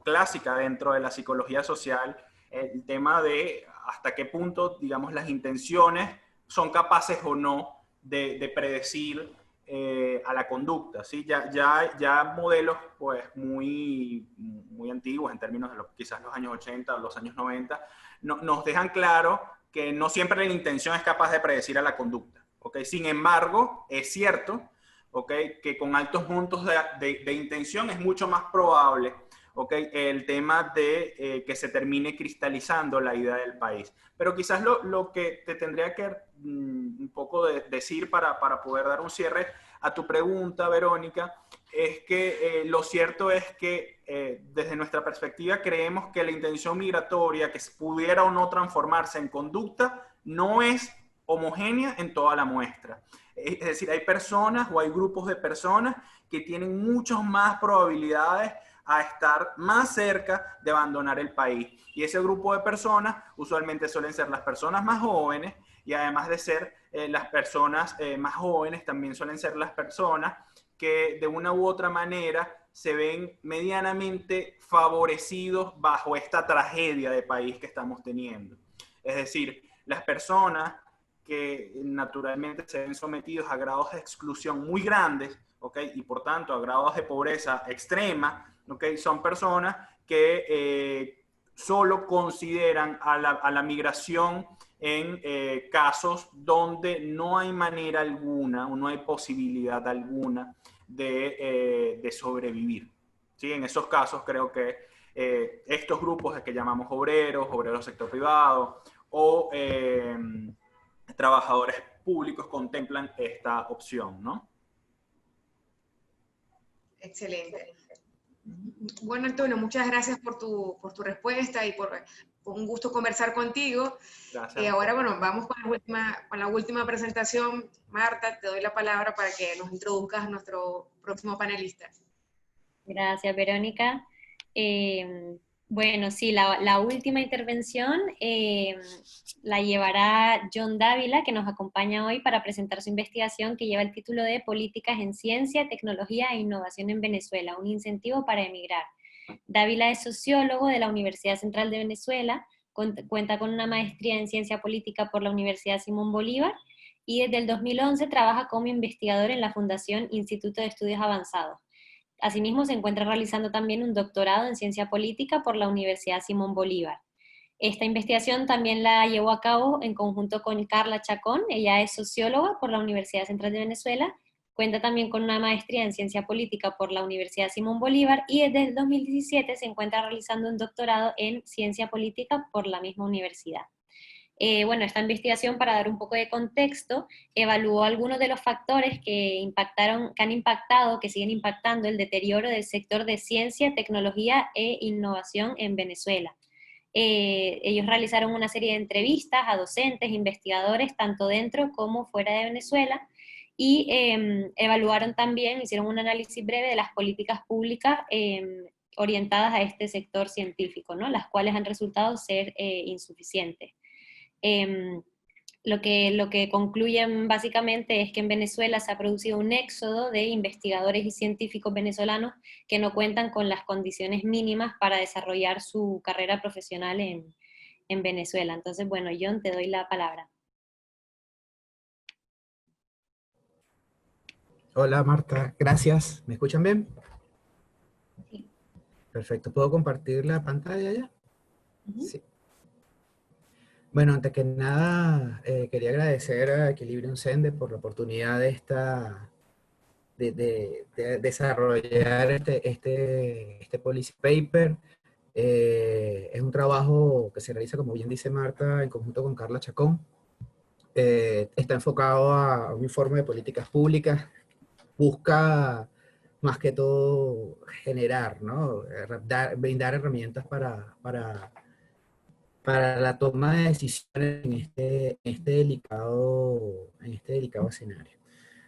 clásica dentro de la psicología social, el tema de hasta qué punto, digamos, las intenciones son capaces o no de predecir a la conducta, ¿sí? Ya modelos pues muy antiguos en términos de quizás los años 80 o los años 90, nos dejan claro que no siempre la intención es capaz de predecir a la conducta, ¿ok? Sin embargo, es cierto, ¿ok?, que con altos montos de intención es mucho más probable, ¿ok?, el tema de que se termine cristalizando la idea del país. Pero quizás lo que te tendría que un poco decir para poder dar un cierre a tu pregunta, Verónica, es que lo cierto es que desde nuestra perspectiva creemos que la intención migratoria que pudiera o no transformarse en conducta no es homogénea en toda la muestra. Es decir, hay personas o hay grupos de personas que tienen muchas más probabilidades a estar más cerca de abandonar el país. Y ese grupo de personas usualmente suelen ser las personas más jóvenes, y además de ser las personas más jóvenes, también suelen ser las personas que de una u otra manera se ven medianamente favorecidos bajo esta tragedia de país que estamos teniendo. Es decir, las personas que naturalmente se ven sometidos a grados de exclusión muy grandes, ¿okay?, y por tanto a grados de pobreza extrema, ¿okay?, son personas que solo consideran a la migración en casos donde no hay manera alguna o no hay posibilidad alguna de sobrevivir. ¿Sí? En esos casos creo que estos grupos que llamamos obreros del sector privado o trabajadores públicos contemplan esta opción, ¿no? Excelente. Bueno, Antonio, muchas gracias por tu respuesta y por un gusto conversar contigo. Gracias. Ahora, bueno, vamos con la última presentación. Marta, te doy la palabra para que nos introduzcas a nuestro próximo panelista. Gracias, Verónica. Bueno, sí, la última intervención la llevará John Dávila, que nos acompaña hoy para presentar su investigación que lleva el título de Políticas en Ciencia, Tecnología e Innovación en Venezuela, un incentivo para emigrar. Dávila es sociólogo de la Universidad Central de Venezuela, cuenta con una maestría en Ciencia Política por la Universidad Simón Bolívar, y desde el 2011 trabaja como investigador en la Fundación Instituto de Estudios Avanzados. Asimismo, se encuentra realizando también un doctorado en Ciencia Política por la Universidad Simón Bolívar. Esta investigación también la llevó a cabo en conjunto con Carla Chacón. Ella es socióloga por la Universidad Central de Venezuela, cuenta también con una maestría en Ciencia Política por la Universidad Simón Bolívar y desde el 2017 se encuentra realizando un doctorado en Ciencia Política por la misma universidad. Bueno, esta investigación, para dar un poco de contexto, evaluó algunos de los factores que han impactado, que siguen impactando el deterioro del sector de ciencia, tecnología e innovación en Venezuela. Ellos realizaron una serie de entrevistas a docentes, investigadores, tanto dentro como fuera de Venezuela, y evaluaron también, hicieron un análisis breve de las políticas públicas orientadas a este sector científico, ¿no?, las cuales han resultado ser insuficientes. Lo que concluyen básicamente es que en Venezuela se ha producido un éxodo de investigadores y científicos venezolanos que no cuentan con las condiciones mínimas para desarrollar su carrera profesional en Venezuela. Entonces, bueno, John, te doy la palabra. Hola Marta, gracias. ¿Me escuchan bien? Sí. Perfecto. ¿Puedo compartir la pantalla ya? Sí. Bueno, antes que nada, quería agradecer a Equilibrium Sende por la oportunidad de desarrollar este policy paper. Es un trabajo que se realiza, como bien dice Marta, en conjunto con Carla Chacón. Está enfocado a un informe de políticas públicas. Busca más que todo generar, ¿no?, brindar herramientas para la toma de decisiones en este delicado escenario.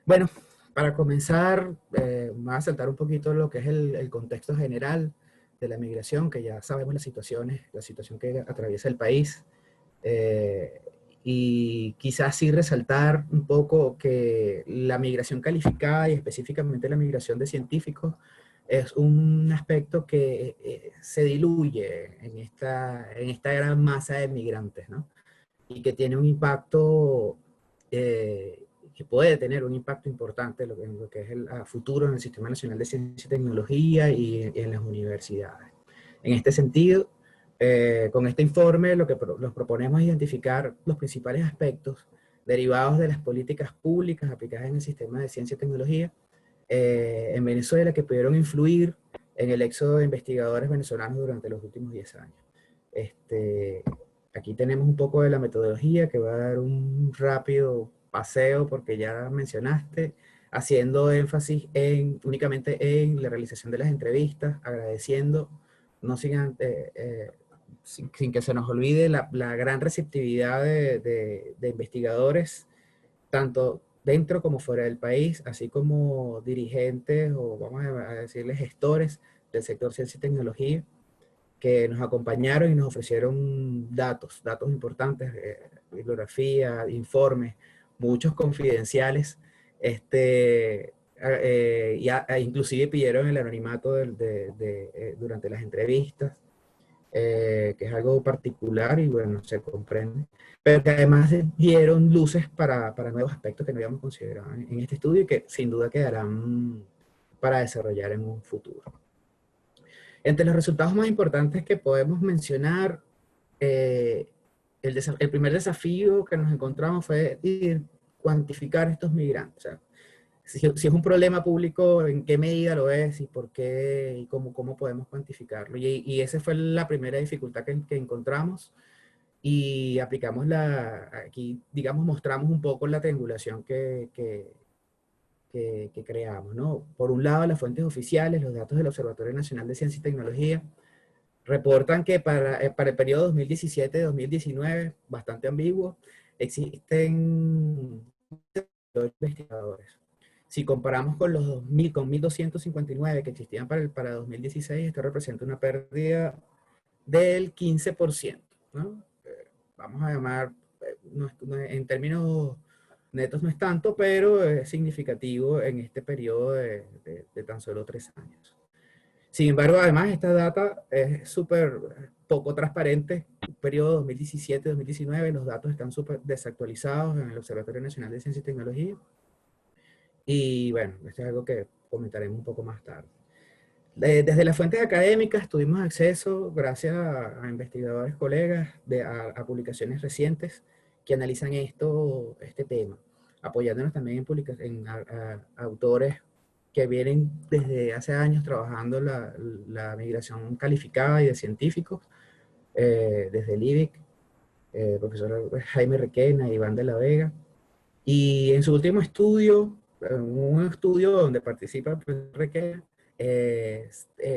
Bueno, para comenzar, me voy a saltar un poquito lo que es el contexto general de la migración, que ya sabemos la situación que atraviesa el país, y quizás sí resaltar un poco que la migración calificada y específicamente la migración de científicos es un aspecto que se diluye en esta gran masa de migrantes, ¿no? Y que tiene un impacto, que puede tener un impacto importante en lo que es el futuro en el Sistema Nacional de Ciencia y Tecnología y en las universidades. En este sentido, con este informe lo que nos proponemos es identificar los principales aspectos derivados de las políticas públicas aplicadas en el sistema de ciencia y tecnología en Venezuela que pudieron influir en el éxodo de investigadores venezolanos durante los últimos 10 años. Aquí tenemos un poco de la metodología que va a dar un rápido paseo porque ya mencionaste, haciendo énfasis únicamente en la realización de las entrevistas, agradeciendo, no sin que se nos olvide la gran receptividad de investigadores, tanto dentro como fuera del país, así como dirigentes o vamos a decirles gestores del sector ciencia y tecnología, que nos acompañaron y nos ofrecieron datos importantes, bibliografía, informes, muchos confidenciales, inclusive pidieron el anonimato durante las entrevistas, que es algo particular y bueno, se comprende, pero que además dieron luces para nuevos aspectos que no habíamos considerado en este estudio y que sin duda quedarán para desarrollar en un futuro. Entre los resultados más importantes que podemos mencionar, el primer desafío que nos encontramos fue cuantificar estos migrantes. O sea, si es un problema público, ¿en qué medida lo es y por qué y cómo podemos cuantificarlo? Y esa fue la primera dificultad que encontramos y aplicamos aquí, digamos, mostramos un poco la triangulación que creamos, ¿no? Por un lado, las fuentes oficiales, los datos del Observatorio Nacional de Ciencia y Tecnología, reportan que para el periodo 2017-2019, bastante ambiguo, existen 8 investigadores. Si comparamos con los 1.259 que existían para 2016, esto representa una pérdida del 15%, ¿no? Vamos a llamar, en términos netos no es tanto, pero es significativo en este periodo de tan solo 3 años. Sin embargo, además, esta data es súper poco transparente. Periodo 2017-2019, los datos están súper desactualizados en el Observatorio Nacional de Ciencia y Tecnología. Y bueno, esto es algo que comentaremos un poco más tarde. Desde las fuentes académicas tuvimos acceso, gracias a investigadores colegas, a publicaciones recientes que analizan este tema, apoyándonos también en autores que vienen desde hace años trabajando la migración calificada y de científicos, desde el IBIC, profesor Jaime Requena y Iván de la Vega. Y en su último estudio, un estudio donde participa el profesor Requena,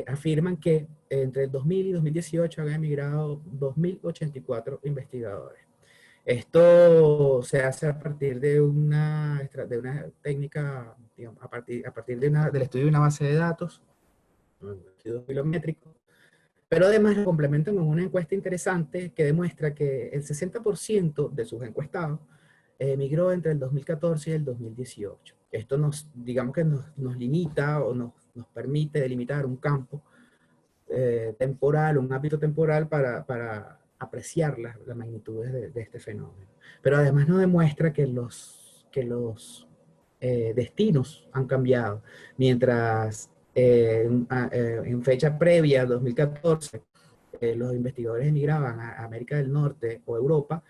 afirman que entre el 2000 y 2018 han emigrado 2.084 investigadores. Esto se hace a partir de una técnica, digamos, a partir del estudio de una base de datos, un estudio kilométrico, pero además lo complementan con una encuesta interesante que demuestra que el 60% de sus encuestados emigró entre el 2014 y el 2018. Esto digamos que nos limita o nos permite delimitar un campo temporal, un ámbito temporal para apreciar las magnitudes de este fenómeno. Pero además nos demuestra que los destinos han cambiado. Mientras en fecha previa, 2014, los investigadores emigraban a América del Norte o Europa,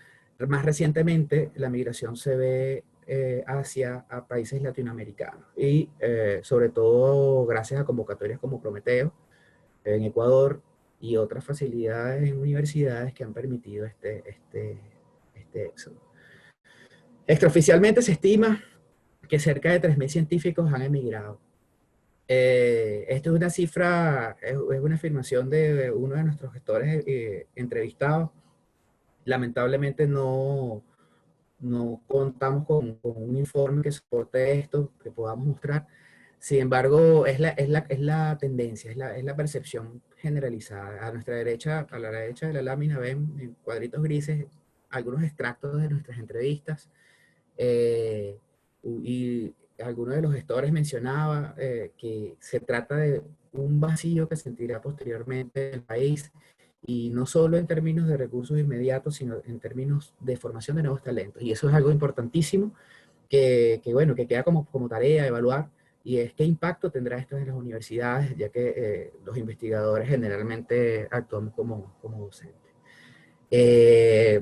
más recientemente la migración se ve hacia países latinoamericanos y sobre todo gracias a convocatorias como Prometeo en Ecuador y otras facilidades en universidades que han permitido este éxodo. Extraoficialmente se estima que cerca de 3.000 científicos han emigrado. Esto es una cifra, es una afirmación de uno de nuestros gestores entrevistados. Lamentablemente no contamos con un informe que soporte esto, que podamos mostrar. Sin embargo, es la tendencia, es la percepción generalizada. A nuestra derecha, a la derecha de la lámina, ven en cuadritos grises algunos extractos de nuestras entrevistas. Y alguno de los gestores mencionaba que se trata de un vacío que sentirá posteriormente el país, y no solo en términos de recursos inmediatos, sino en términos de formación de nuevos talentos. Y eso es algo importantísimo que queda como tarea evaluar, y es qué impacto tendrá esto en las universidades, ya que los investigadores generalmente actuamos como docentes.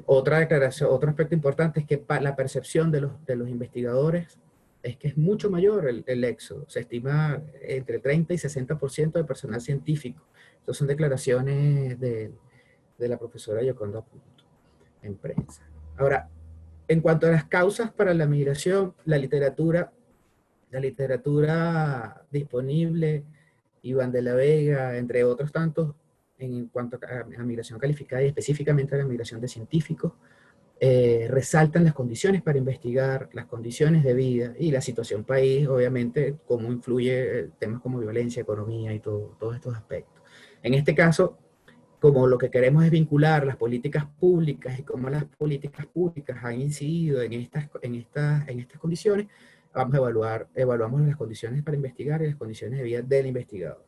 Otra declaración, otro aspecto importante es que la percepción de los investigadores es que es mucho mayor el éxodo. Se estima entre 30 y 60% de personal científico. Estas son declaraciones de la profesora Yoconda Punto en prensa. Ahora, en cuanto a las causas para la migración, la literatura disponible, Iván de la Vega, entre otros tantos, en cuanto a migración calificada y específicamente a la migración de científicos, resaltan las condiciones para investigar, las condiciones de vida y la situación país, obviamente, cómo influye temas como violencia, economía y todos estos aspectos. En este caso, como lo que queremos es vincular las políticas públicas y cómo las políticas públicas han incidido en estas condiciones, evaluamos las condiciones para investigar y las condiciones de vida del investigador.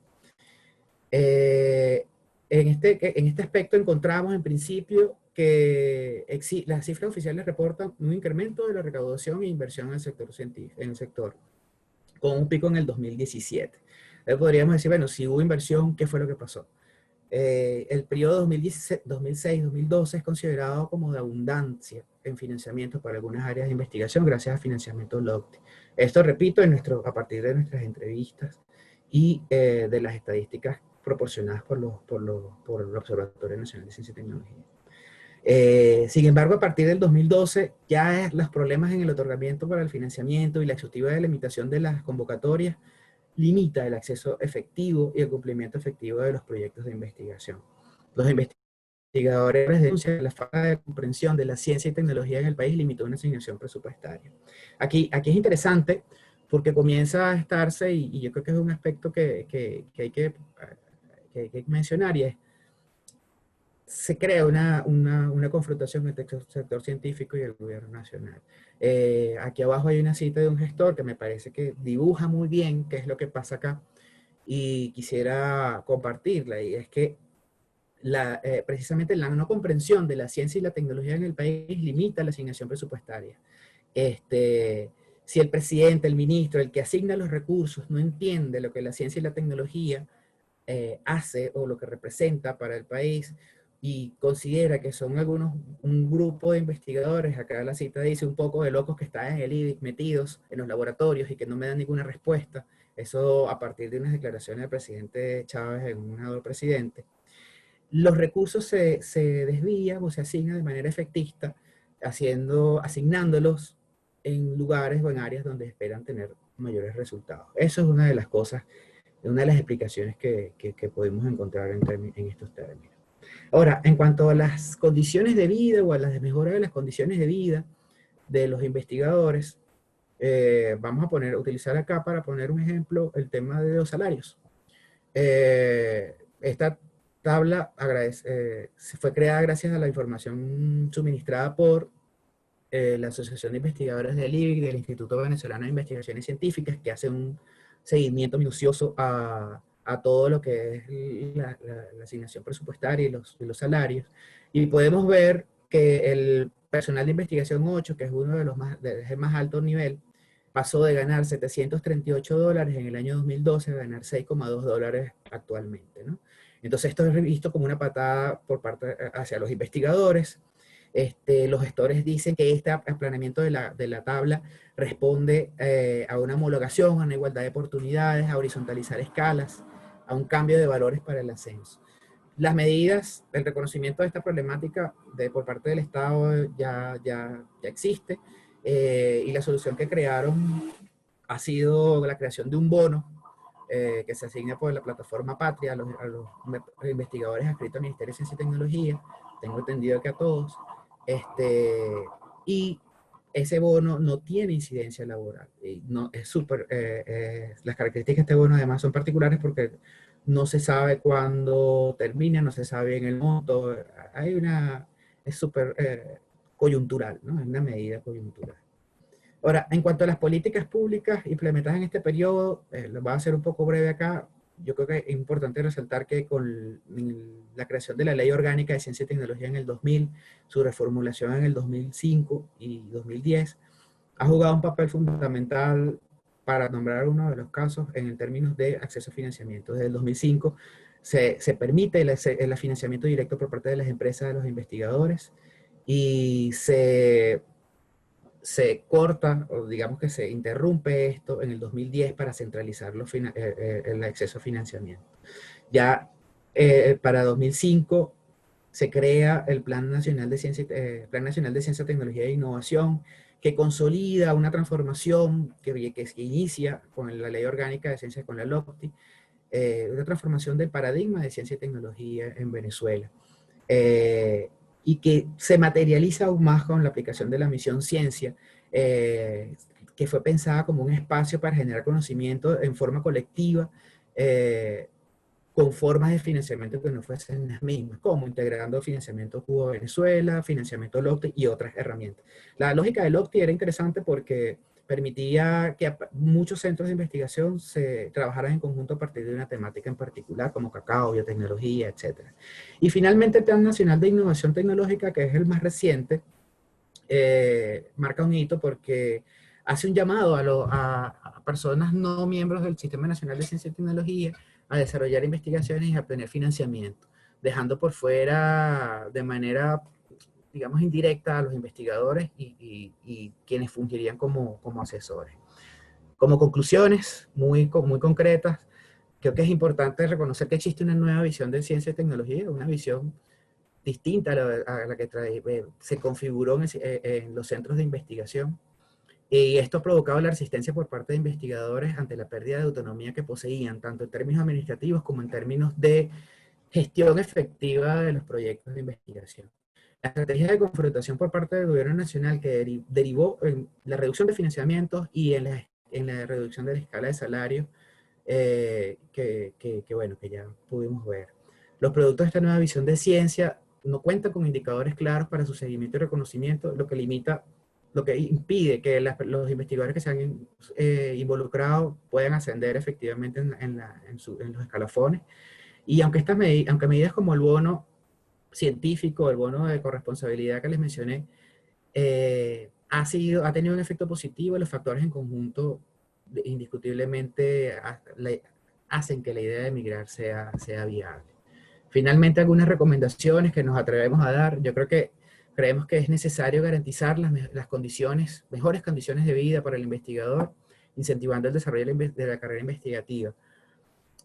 En este aspecto encontramos en principio que las cifras oficiales reportan un incremento de la recaudación e inversión en el sector científico, con un pico en el 2017. Podríamos decir, bueno, si hubo inversión, ¿qué fue lo que pasó? El periodo 2006-2012 es considerado como de abundancia en financiamiento para algunas áreas de investigación gracias a financiamiento LOCTI. Esto, repito, a partir de nuestras entrevistas y de las estadísticas proporcionadas por el Observatorio Nacional de Ciencia y Tecnología. Sin embargo, a partir del 2012, ya los problemas en el otorgamiento para el financiamiento y la exhaustiva delimitación de las convocatorias limita el acceso efectivo y el cumplimiento efectivo de los proyectos de investigación. Los investigadores denuncian la falta de comprensión de la ciencia y tecnología en el país limitó una asignación presupuestaria. Aquí es interesante porque comienza a estarse, y yo creo que es un aspecto que hay que mencionar, y es se crea una confrontación entre el sector científico y el gobierno nacional. Aquí abajo hay una cita de un gestor que me parece que dibuja muy bien qué es lo que pasa acá y quisiera compartirla, y es que precisamente la no comprensión de la ciencia y la tecnología en el país limita la asignación presupuestaria. Si el presidente, el ministro, el que asigna los recursos no entiende lo que la ciencia y la tecnología hace o lo que representa para el país, y considera que son un grupo de investigadores, acá la cita dice, un poco de locos que están en el IDIC metidos en los laboratorios y que no me dan ninguna respuesta, eso a partir de unas declaraciones del presidente Chávez en un nuevo presidente, los recursos se desvían o se asignan de manera efectista, asignándolos en lugares o en áreas donde esperan tener mayores resultados. Eso es una de las cosas, una de las explicaciones que podemos encontrar en estos términos. Ahora, en cuanto a las condiciones de vida o a las mejoras de las condiciones de vida de los investigadores, vamos a utilizar acá para poner un ejemplo el tema de los salarios. Esta tabla fue creada gracias a la información suministrada por la Asociación de Investigadores del IBIC, del Instituto Venezolano de Investigaciones Científicas, que hace un seguimiento minucioso a todo lo que es la asignación presupuestaria y los salarios. Y podemos ver que el personal de investigación 8, que es uno de los más alto nivel, pasó de ganar $738 en el año 2012 a ganar $6,2 actualmente, ¿no? Entonces esto es visto como una patada hacia los investigadores. Los gestores dicen que este aplanamiento de la tabla responde a una homologación, a una igualdad de oportunidades, a horizontalizar escalas, a un cambio de valores para el ascenso. Las medidas, el reconocimiento de esta problemática por parte del Estado ya existe, y la solución que crearon ha sido la creación de un bono que se asigna por la plataforma Patria a los investigadores adscritos al Ministerio de Ciencia y Tecnología, tengo entendido que a todos, y ese bono no tiene incidencia laboral. Y las características de este bono además son particulares porque no se sabe cuándo termina, no se sabe en el monto, es súper coyuntural, ¿no? Es una medida coyuntural. Ahora, en cuanto a las políticas públicas implementadas en este periodo, lo voy a hacer un poco breve acá. Yo creo que es importante resaltar que con la creación de la Ley Orgánica de Ciencia y Tecnología en el 2000, su reformulación en el 2005 y 2010, ha jugado un papel fundamental para nombrar uno de los casos en términos de acceso a financiamiento. Desde el 2005, se permite el financiamiento directo por parte de las empresas de los investigadores y se corta, o digamos que se interrumpe esto en el 2010 para centralizar el acceso a financiamiento. Ya para 2005 se crea el Plan Nacional de Ciencia, Tecnología e Innovación, que consolida una transformación que inicia con la Ley Orgánica de Ciencias, con la LOCTI, una transformación del paradigma de ciencia y tecnología en Venezuela. Y que se materializa aún más con la aplicación de la misión Ciencia, que fue pensada como un espacio para generar conocimiento en forma colectiva, con formas de financiamiento que no fuesen las mismas, como integrando financiamiento Cuba Venezuela, financiamiento LOCTI y otras herramientas. La lógica de LOCTI era interesante porque permitía que muchos centros de investigación se trabajaran en conjunto a partir de una temática en particular, como cacao, biotecnología, etc. Y finalmente el Plan Nacional de Innovación Tecnológica, que es el más reciente, marca un hito porque hace un llamado a personas no miembros del Sistema Nacional de Ciencia y Tecnología a desarrollar investigaciones y a obtener financiamiento, dejando por fuera de manera, digamos, indirecta a los investigadores y quienes fungirían como asesores. Como conclusiones muy concretas, creo que es importante reconocer que existe una nueva visión de ciencia y tecnología, una visión distinta a la que se configuró en los centros de investigación. Y esto ha provocado la resistencia por parte de investigadores ante la pérdida de autonomía que poseían, tanto en términos administrativos como en términos de gestión efectiva de los proyectos de investigación. La estrategia de confrontación por parte del gobierno nacional que derivó en la reducción de financiamientos y en la reducción de la escala de salario, bueno, que ya pudimos ver. Los productos de esta nueva visión de ciencia no cuentan con indicadores claros para su seguimiento y reconocimiento, lo que impide que los investigadores que se han involucrado puedan ascender efectivamente en los escalafones. Y aunque medidas como el bono científico, el bono de corresponsabilidad que les mencioné, ha tenido un efecto positivo, los factores en conjunto indiscutiblemente hacen que la idea de emigrar sea viable. Finalmente, algunas recomendaciones que nos atrevemos a dar. Yo creo que creemos que es necesario garantizar las mejores condiciones de vida para el investigador, incentivando el desarrollo de la carrera investigativa.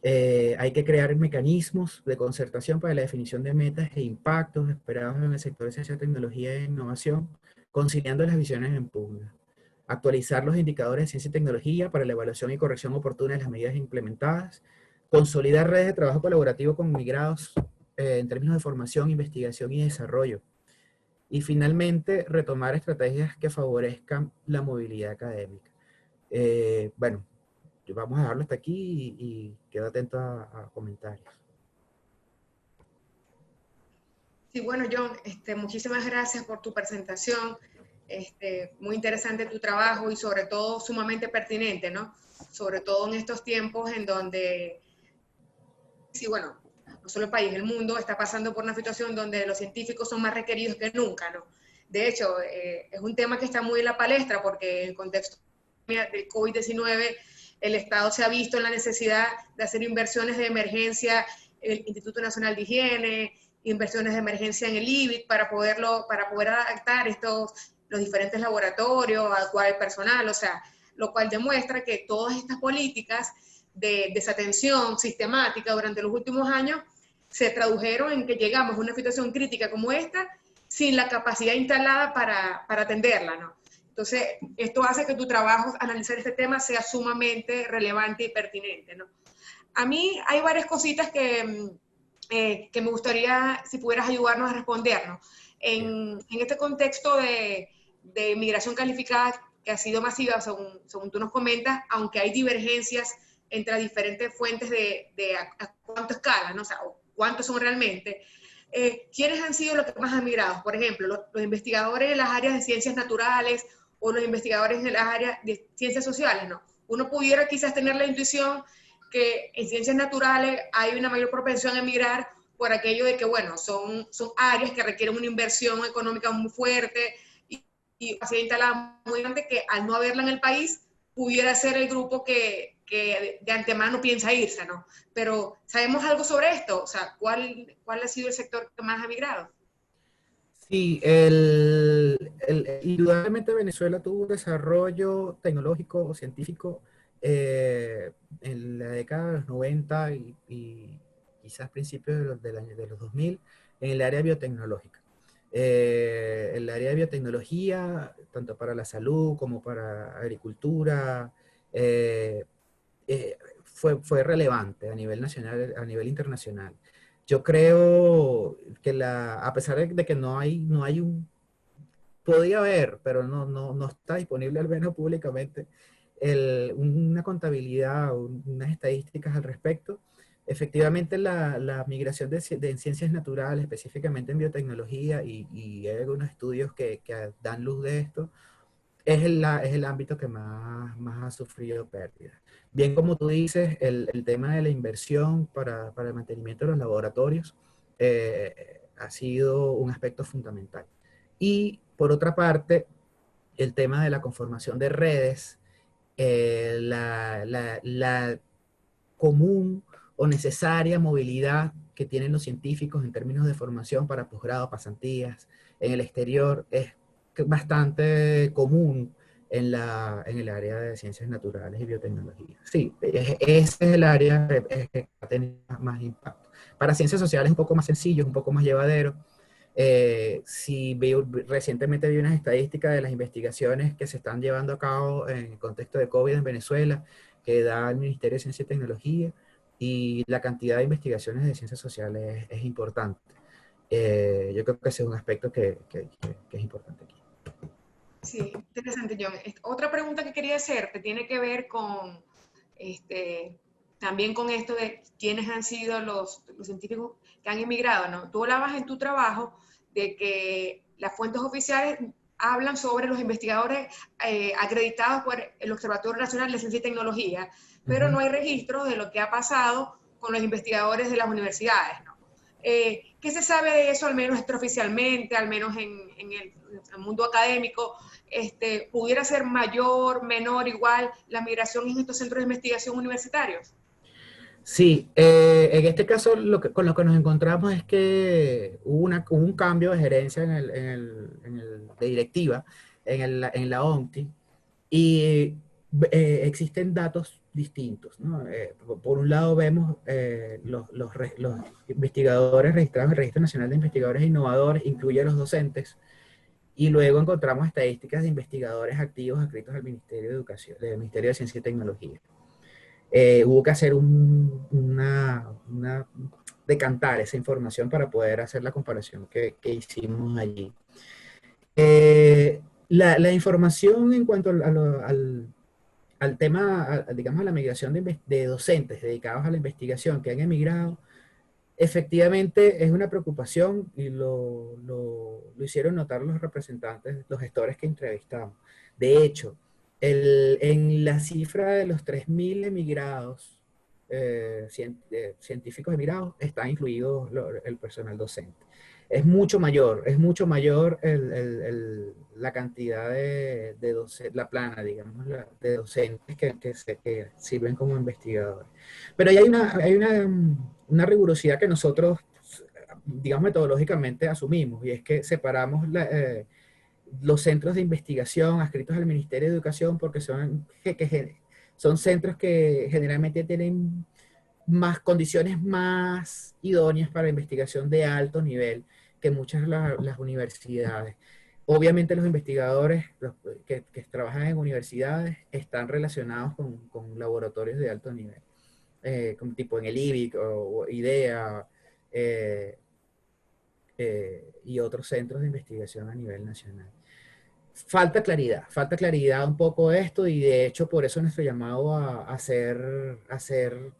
Hay que crear mecanismos de concertación para la definición de metas e impactos esperados en el sector de ciencia, tecnología e innovación, conciliando las visiones en pugna. Actualizar los indicadores de ciencia y tecnología para la evaluación y corrección oportuna de las medidas implementadas. Consolidar redes de trabajo colaborativo con migrados en términos de formación, investigación y desarrollo. Y finalmente, retomar estrategias que favorezcan la movilidad académica. Bueno, vamos a dejarlo hasta aquí y quedo atento a comentarios. Sí, bueno, John, muchísimas gracias por tu presentación. Muy interesante tu trabajo y sobre todo sumamente pertinente, ¿no? Sobre todo en estos tiempos en donde, sí, bueno, no solo el país, el mundo está pasando por una situación donde los científicos son más requeridos que nunca, ¿no? De hecho, es un tema que está muy en la palestra porque en el contexto del COVID-19 el Estado se ha visto en la necesidad de hacer inversiones de emergencia, el Instituto Nacional de Higiene, inversiones de emergencia en el IBIT para poder adaptar los diferentes laboratorios, adecuar el personal, o sea, lo cual demuestra que todas estas políticas de desatención sistemática durante los últimos años se tradujeron en que llegamos a una situación crítica como esta sin la capacidad instalada para atenderla, ¿no? Entonces, esto hace que tu trabajo, analizar este tema, sea sumamente relevante y pertinente, ¿no? A mí hay varias cositas que me gustaría, si pudieras ayudarnos a responder, ¿no? En este contexto de migración calificada que ha sido masiva, según tú nos comentas, aunque hay divergencias entre diferentes fuentes de a cuánto escala, ¿no? O sea, cuántos son realmente. ¿Quiénes han sido los que más han migrado? Por ejemplo, los investigadores en las áreas de ciencias naturales o los investigadores en las áreas de ciencias sociales, ¿no? Uno pudiera quizás tener la intuición que en ciencias naturales hay una mayor propensión a emigrar por aquello de que, bueno, son áreas que requieren una inversión económica muy fuerte y así instalada muy grande que al no haberla en el país pudiera ser el grupo que que de antemano piensa irse, ¿no? Pero ¿sabemos algo sobre esto? O sea, ¿cuál ha sido el sector que más ha migrado? Sí, indudablemente Venezuela tuvo un desarrollo tecnológico o científico en la década de los 90 y quizás principios de los 2000 en el área biotecnológica. El área de biotecnología, tanto para la salud como para agricultura, eh, fue relevante a nivel nacional, a nivel internacional. Yo creo que a pesar de que no hay podía haber, pero no está disponible al menos públicamente, una contabilidad, unas estadísticas al respecto. Efectivamente, la migración de ciencias naturales, específicamente en biotecnología, y hay algunos estudios que dan luz de esto, es el ámbito que más ha sufrido pérdidas. Bien, como tú dices, el tema de la inversión para el mantenimiento de los laboratorios ha sido un aspecto fundamental. Y por otra parte, el tema de la conformación de redes, la común o necesaria movilidad que tienen los científicos en términos de formación para posgrado, pasantías en el exterior, es bastante común en el área de ciencias naturales y biotecnología. Sí, ese es el área que ha tenido más impacto. Para ciencias sociales es un poco más sencillo, es un poco más llevadero. Recientemente vi unas estadísticas de las investigaciones que se están llevando a cabo en el contexto de COVID en Venezuela, que da el Ministerio de Ciencia y Tecnología, y la cantidad de investigaciones de ciencias sociales es importante. Yo creo que ese es un aspecto que es importante aquí. Sí, interesante, John. Otra pregunta que quería hacerte tiene que ver con, también con esto de quiénes han sido los científicos que han emigrado, ¿no? Tú hablabas en tu trabajo de que las fuentes oficiales hablan sobre los investigadores acreditados por el Observatorio Nacional de Ciencia y Tecnología, pero no hay registro de lo que ha pasado con los investigadores de las universidades, ¿no? ¿Qué se sabe de eso, al menos extraoficialmente, al menos en el mundo académico? ¿Pudiera ser mayor, menor, igual la migración en estos centros de investigación universitarios? Sí, en este caso con lo que nos encontramos es que hubo un cambio de gerencia de directiva en la ONCTI, y existen datos distintos, ¿no? Por un lado vemos los investigadores registrados en el Registro Nacional de Investigadores e Innovadores, incluye a los docentes, y luego encontramos estadísticas de investigadores activos adscritos al Ministerio de Educación, del Ministerio de Ciencia y Tecnología. Hubo que hacer decantar esa información para poder hacer la comparación que hicimos allí. La información en cuanto al tema, digamos, a la migración de docentes dedicados a la investigación que han emigrado, efectivamente es una preocupación, y lo hicieron notar los representantes, los gestores que entrevistamos. De hecho, en la cifra de los 3.000 emigrados, científicos emigrados, está incluido el personal docente. Es mucho mayor la cantidad la plana, digamos, de docentes que sirven como investigadores. Pero ahí hay una rigurosidad que nosotros, digamos, metodológicamente asumimos, y es que separamos los centros de investigación adscritos al Ministerio de Educación, porque son centros que generalmente tienen condiciones más idóneas para investigación de alto nivel que muchas de las universidades. Obviamente los investigadores que trabajan en universidades están relacionados con laboratorios de alto nivel, como tipo en el IBIC o IDEA, y otros centros de investigación a nivel nacional. Falta claridad un poco de esto, y de hecho por eso nuestro llamado a hacer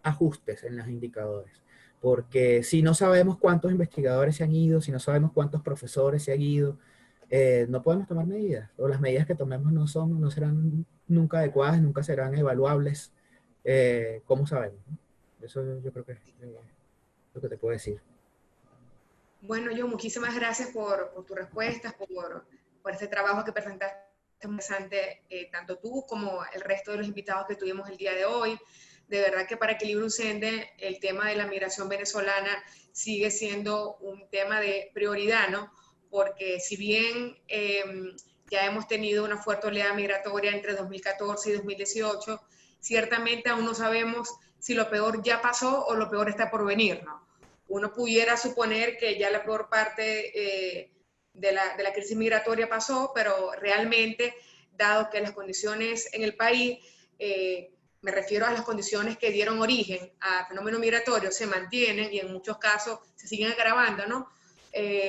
ajustes en los indicadores. Porque si no sabemos cuántos investigadores se han ido, si no sabemos cuántos profesores se han ido, no podemos tomar medidas, o las medidas que tomemos no serán nunca adecuadas, nunca serán evaluables. ¿Cómo sabemos? Eso yo creo que es lo que te puedo decir. Bueno, yo muchísimas gracias por tus respuestas, por este trabajo que presentaste interesante, tanto tú como el resto de los invitados que tuvimos el día de hoy. De verdad que para Equilibrio Ucende el tema de la migración venezolana sigue siendo un tema de prioridad, ¿no? Porque si bien ya hemos tenido una fuerte oleada migratoria entre 2014 y 2018, ciertamente aún no sabemos si lo peor ya pasó o lo peor está por venir, ¿no? Uno pudiera suponer que ya la peor parte de la crisis migratoria pasó, pero realmente, dado que las condiciones en el país, me refiero a las condiciones que dieron origen a fenómenos migratorios, se mantienen y en muchos casos se siguen agravando, ¿no?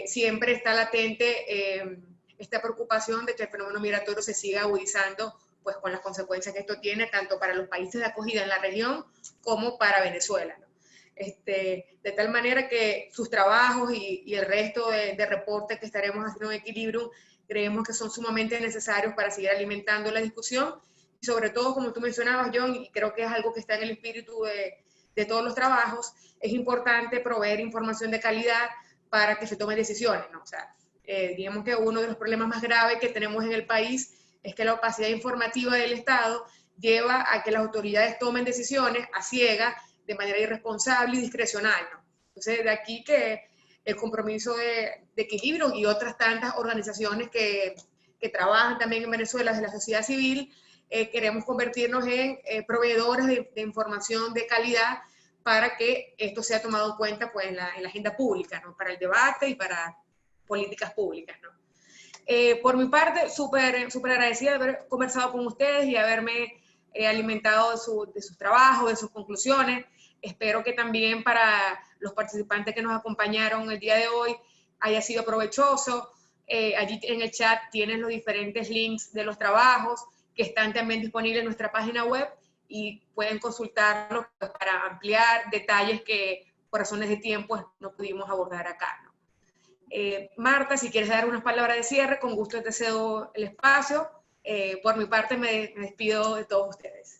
Siempre está latente esta preocupación de que el fenómeno migratorio se siga agudizando, pues con las consecuencias que esto tiene, tanto para los países de acogida en la región como para Venezuela, ¿no? De tal manera que sus trabajos y el resto de reportes que estaremos haciendo en Equilibrio, creemos que son sumamente necesarios para seguir alimentando la discusión, y sobre todo, como tú mencionabas, John, y creo que es algo que está en el espíritu de todos los trabajos, es importante proveer información de calidad para que se tomen decisiones, ¿no? O sea, digamos que uno de los problemas más graves que tenemos en el país es que la opacidad informativa del Estado lleva a que las autoridades tomen decisiones a ciegas, de manera irresponsable y discrecional, ¿no? Entonces, de aquí que el compromiso de Equilibrio y otras tantas organizaciones que trabajan también en Venezuela desde la sociedad civil, queremos convertirnos en proveedores de información de calidad para que esto sea tomado en cuenta, pues, en la agenda pública, ¿no? Para el debate y para políticas públicas, ¿no? Por mi parte, súper agradecida de haber conversado con ustedes y haberme alimentado de sus trabajos, de sus conclusiones. Espero que también para los participantes que nos acompañaron el día de hoy haya sido provechoso. Allí en el chat tienen los diferentes links de los trabajos que están también disponibles en nuestra página web y pueden consultarlos para ampliar detalles que por razones de tiempo no pudimos abordar acá, ¿no? Marta, si quieres dar unas palabras de cierre, con gusto te cedo el espacio. Por mi parte me despido de todos ustedes.